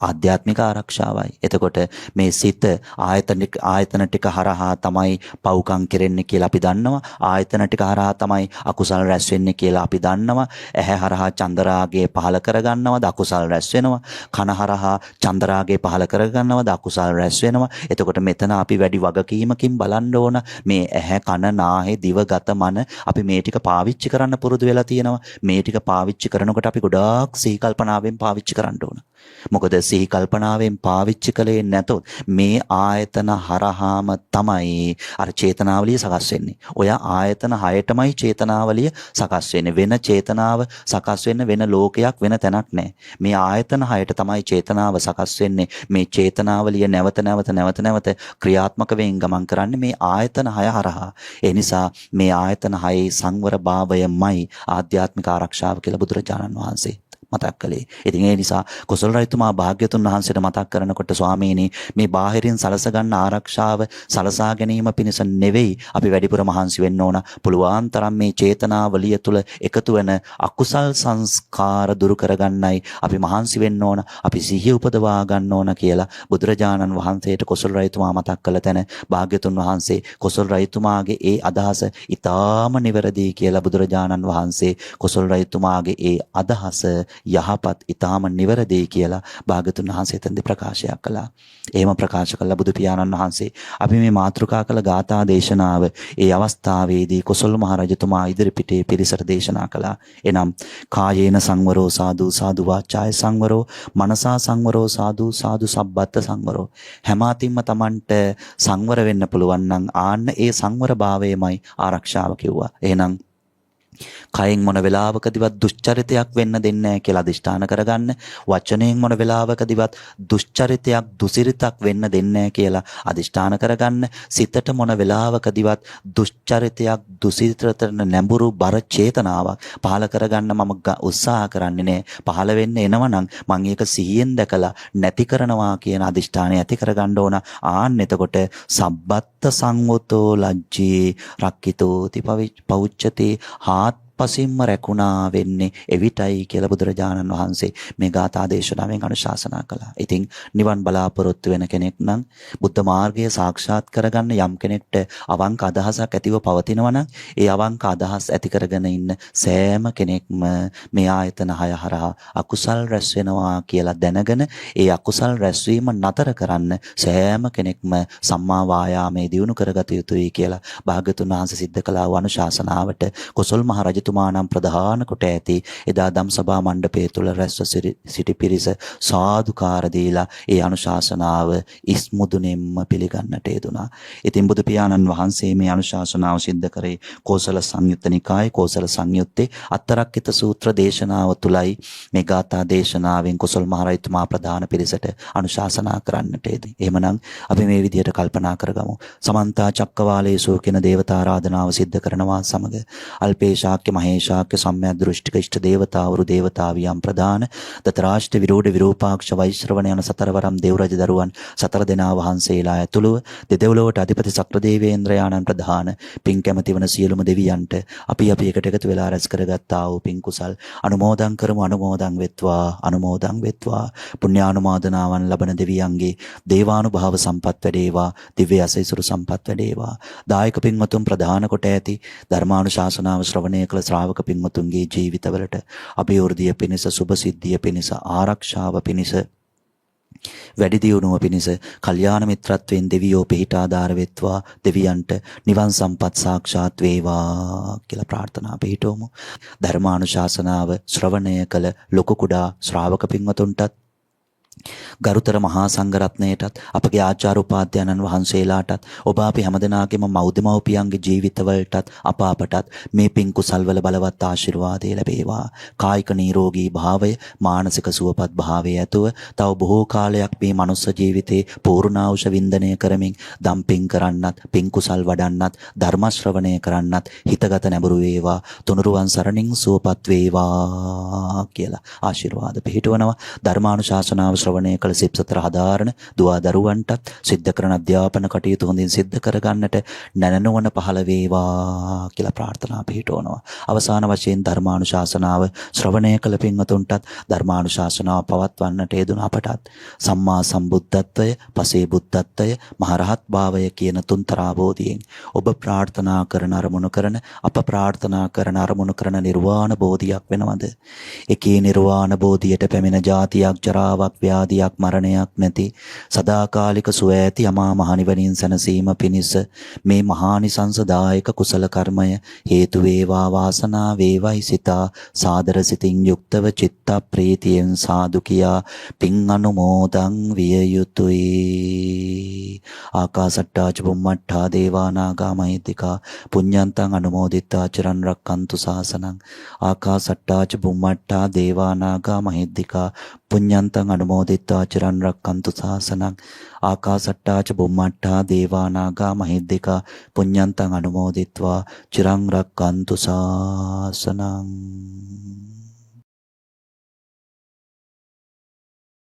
ආධ්‍යාත්මික ආරක්ෂාවයි. එතකොට මේ සිත ආයතන ටික හරහා තමයි පව්කම් කෙරෙන්නේ කියලා අපි දන්නවා. ආයතන ටික හරහා තමයි අකුසල් රැස් වෙන්නේ කියලා අපි දන්නවා. ඇහැ හරහා චන්දරාගය පහල කරගන්නවද අකුසල් රැස් වෙනවා. කන හරහා චන්දරාගය පහල කරගන්නවද අකුසල් රැස් වෙනවා. එතකොට මෙතන අපි වැඩි වගකීමකින් බලන්න ඕන මේ ඇහැ කන නාහේ දිව ගත මන අපි මේ ටික පාවිච්චි කරන්න පුරුදු වෙලා තියෙනවා. මේ ටික පාවිච්චි කරනකොට අපි ගොඩාක් සිහි කල්පනාවෙන් පාවිච්චි කරන්න ඕන. මොකද සිහි කල්පනාවෙන් පාවිච්චි කළේ නැතොත් මේ ආයතන හරහාම තමයි අර චේතනාවලිය සකස් වෙන්නේ. ඔය ආයතන හයටමයි චේතනාවලිය සකස් වෙන්නේ. වෙන චේතනාව සකස් වෙන්න වෙන ලෝකයක් වෙන තැනක් නැහැ. මේ ආයතන හයට තමයි චේතනාව සකස් වෙන්නේ. මේ චේතනාවලිය නැවත ක්‍රියාත්මක වෙමින් ගමන් කරන්නේ මේ ආයතන හය හරහා. ඒ නිසා මේ ආයතන හයේ සංවර භාවයමයි ආධ්‍යාත්මික ආරක්ෂාව කියලා බුදුරජාණන් වහන්සේ මතක් කළේ. ඉතින් ඒ නිසා කුසල රජතුමා භාග්‍යතුන් වහන්සේට මතක් කරනකොට ස්වාමීනි මේ බාහිරින් සලස ගන්න ආරක්ෂාව සලසා ගැනීම පිණිස නෙවෙයි අපි වැඩිපුර මහන්සි වෙන්න ඕන. පුළුවන් තරම් මේ චේතනාවලිය තුළ එකතු වෙන අකුසල් සංස්කාර දුරු කරගන්නයි අපි මහන්සි වෙන්න ඕන. අපි සිහිය උපදවා ගන්න ඕන කියලා බුදුරජාණන් වහන්සේට කුසල රජතුමා මතක් කළ තැන භාග්‍යතුන් වහන්සේ කුසල රජතුමාගේ ඒ අදහස ඊටාම නිවැරදි කියලා බුදුරජාණන් වහන්සේ කුසල රජතුමාගේ ඒ අදහස යහපත් ඊටාම නිවැරදි කියලා භාගතුන් වහන්සේ තෙන්ද ප්‍රකාශයක් කළා. එහෙම ප්‍රකාශ කළ බුදු පියාණන් වහන්සේ අපි මේ මාතෘකා කළ ගාථා දේශනාව ඒ අවස්ථාවේදී කොසල් මහ රජතුමා ඉදිරිපිටේ පිරිසට දේශනා කළා. එනම් කායේන සංවරෝ සාදු සාදු වාචාය සංවරෝ මනසා සංවරෝ සාදු සාදු සබ්බත් සංවරෝ. හැම අතින්ම Tamanට සංවර වෙන්න පුළුවන් නම් ආන්න ඒ සංවර භාවයමයි ආරක්ෂාව කිව්වා. එහෙනම් කයෙන් මොන වෙලාවකදීවත් දුෂ්චරිතයක් වෙන්න දෙන්නේ නැහැ කියලා අදිෂ්ඨාන කරගන්න. වචනයෙන් මොන වෙලාවකදීවත් දුෂ්චරිතයක් දුසිරිතක් වෙන්න දෙන්නේ නැහැ කියලා අදිෂ්ඨාන කරගන්න. සිතට මොන වෙලාවකදීවත් දුෂ්චරිතයක් දුසිරිතට නැඹුරු බර චේතනාවක් පහල කරගන්න මම උත්සාහ කරන්නේ නැහැ. පහල වෙන්න එනවනම් මම ඒක සිහියෙන් දැකලා නැති කරනවා කියන අදිෂ්ඨානය ඇති කරගන්න ඕන. ආන්න එතකොට සබ්බත්ත සංවතෝ ලජ්ජේ රක්කිතෝති පෞච්චති පසින්ම රැකුණා වෙන්නේ එවිටයි කියලා බුදුරජාණන් වහන්සේ මේ ගාථා දේශනාවෙන් අනුශාසනා කළා. ඉතින් නිවන් බලාපොරොත්තු වෙන කෙනෙක් නම් බුද්ධ මාර්ගය සාක්ෂාත් කරගන්න යම් කෙනෙක්ට අවංක අදහසක් ඇතිව පවතිනවා නම් ඒ අවංක අදහස් ඇති කරගෙන ඉන්න සෑම කෙනෙක්ම මේ ආයතන හය හරහා අකුසල් රැස් වෙනවා කියලා දැනගෙන ඒ අකුසල් රැස්වීම නතර කරන්න සෑම කෙනෙක්ම සම්මා වායාමයේ දියුණු කරගත යුතුයි කියලා භාග්‍යතුන් වහන්සේ සිද්ධ කළා වූ අනුශාසනාවට කොසල් මහ රජතුමා නම් ප්‍රධාන කොට ඇති එදා ධම් සභා මණ්ඩපයේ තුල රැස්ව සිටි පිරිස සාදුකාර දීලා ඒ අනුශාසනාව ඉස්මුදුනෙන්ම පිළිගන්නට යෙදුණා. ඉතින් බුදු පියාණන් වහන්සේ මේ අනුශාසනාව සිද්ධ කරේ කෝසල සංයුත්ත නිකායේ කෝසල සංයුත්තේ අත්තරක්කිත සූත්‍ර දේශනාව තුලයි මේ ගාථා දේශනාවෙන් කොසල් මහ රජතුමා ප්‍රධාන පිරිසට අනුශාසනා කරන්නට යෙදී. එහෙමනම් අපි මේ විදිහට කල්පනා කරගමු. සමන්ත චක්කවාලේසු කියන දේවතා ආරාධනාව සිද්ධ කරනවා සමග අල්පේශාක්‍ය මහේශාක්‍ය සම්‍යක් දෘෂ්ටික ඉෂ්ට දේවතාවරු දේවතාවියන් ප්‍රදාන දතරාෂ්ට විරෝධ විරූපාක්ෂ වෛශ්‍රවණ යන සතරවරම් දේවරජ දරුවන් සතර දෙනා වහන්සේලා ඇතුළුව දෙදෙව්ලොවට අධිපති සක්‍ර දේවේන්ද්‍රයාණන් ප්‍රධාන පින් කැමැති වන සියලුම දෙවියන්ට අපි එකට එකතු වෙලා රැස් කරගත්තා වූ පින් කුසල් අනුමෝදන් කරමු. අනුමෝදන් වෙත්වා පුණ්‍යානුමෝදනාවන් ලබන දෙවියන්ගේ දේවානුභාව සම්පත් වැඩේවා. දිව්‍ය අසීසුරු සම්පත් වැඩේවා. දායක පින්වතුන් ප්‍රධාන කොට ඇති ධර්මානුශාසනාව ශ්‍රවණය කළ ශ්‍රාවක පින්වතුන්ගේ ජීවිතවලට අභිවෘද්ධිය පිණිස සුභ සිද්ධිය පිණිස ආරක්ෂාව පිණිස වැඩි දියුණුව පිණිස කල්යාණ මිත්‍රත්වයෙන් දෙවියෝ පිහිටාදාර වෙත්වා. දෙවියන්ට නිවන් සම්පත් සාක්ෂාත් වේවා කියලා ප්‍රාර්ථනා පිහිටවමු. ධර්මානුශාසනාව ශ්‍රවණය කළ ලොකු කුඩා ශ්‍රාවක පින්වතුන්ටත් ගරුතර මහා සංඝරත්නයටත් අපගේ ආචාර්ය උපාධ්‍යයන්න් වහන්සේලාටත් ඔබ අපි හැමදෙනාගේම මව්දෙමව්පියන්ගේ ජීවිතවලටත් අපටත් මේ පින් කුසල්වල බලවත් ආශිර්වාදය ලැබේවා. කායික නිරෝගී භාවය මානසික සුවපත් භාවය ඇතුව තව බොහෝ කාලයක් මේ මනුස්ස ජීවිතේ පූර්ණාංශ වින්දනය කරමින් දම් පින් කරන්නත් පින් කුසල් වඩන්නත් ධර්ම ශ්‍රවණය කරන්නත් හිතගත නැඹුරු වේවා. තුනුරුවන් සරණින් සුවපත් වේවා කියලා ආශිර්වාද පිහිටවනවා. ධර්මානුශාසනාව ශ්‍රවණය කළ සිප්සතර හදාරන දුවා දරුවන්ටත් සිද්ධ කරන අධ්‍යාපන කටයුතු හොඳින් සිද්ධ කරගන්නට නැනනුවන පහළ වේවා කියලා ප්‍රාර්ථනා පිහිටවනවා. අවසාන වශයෙන් ධර්මානුශාසනාව ශ්‍රවණය කළ පින්වතුන්ටත් ධර්මානුශාසනාව පවත්වන්නට යෙදුන අපටත් සම්මා සම්බුද්ධත්වය, පසේ බුද්ධත්වය, මහරහත් භාවය කියන තුන්තරා බෝධියෙන් ඔබ ප්‍රාර්ථනා කරන අරමුණු කරන අප ප්‍රාර්ථනා කරන අරමුණු කරන නිර්වාණ බෝධියක් වෙනවද? එකී නිර්වාණ බෝධියට පැමිණ ජාතියක්, ජරාවක්, ව්‍යාධියක්, මරණයක් නැති සදාකාලික සුව ඇති අමා මහ නිවනින් සැනසීම පිණිස මේ මහානිසංසදායක කුසල කර්මය හේතු වේවා, වාසනා වේවයි සිතා සාදර සිතින් යුක්තව චිත්ත ප්‍රීතියෙන් සාදු කියා පින් අනුමෝදන් විය යුතුය. ආකාසට්ටා ච බුම්මට්ටා දේවා නාග මහිද්దికා පුඤ්ඤන්තං අනුමෝදිතා චිරන් රක්칸තු ශාසනං. ආකාසට්ටා ච බුම්මට්ටා දේවා නාග මහිද්దికා පුඤ්ඤන්තං අනුමෝදිතා චිරන් රක්칸තු ශාසනං. ආකාසට්ටා ච බුම්මට්ටා දේවා නාග මහිද්దికා පුඤ්ඤන්තං අනුමෝදිත්වා චිරන් රක්칸තු ශාසනං.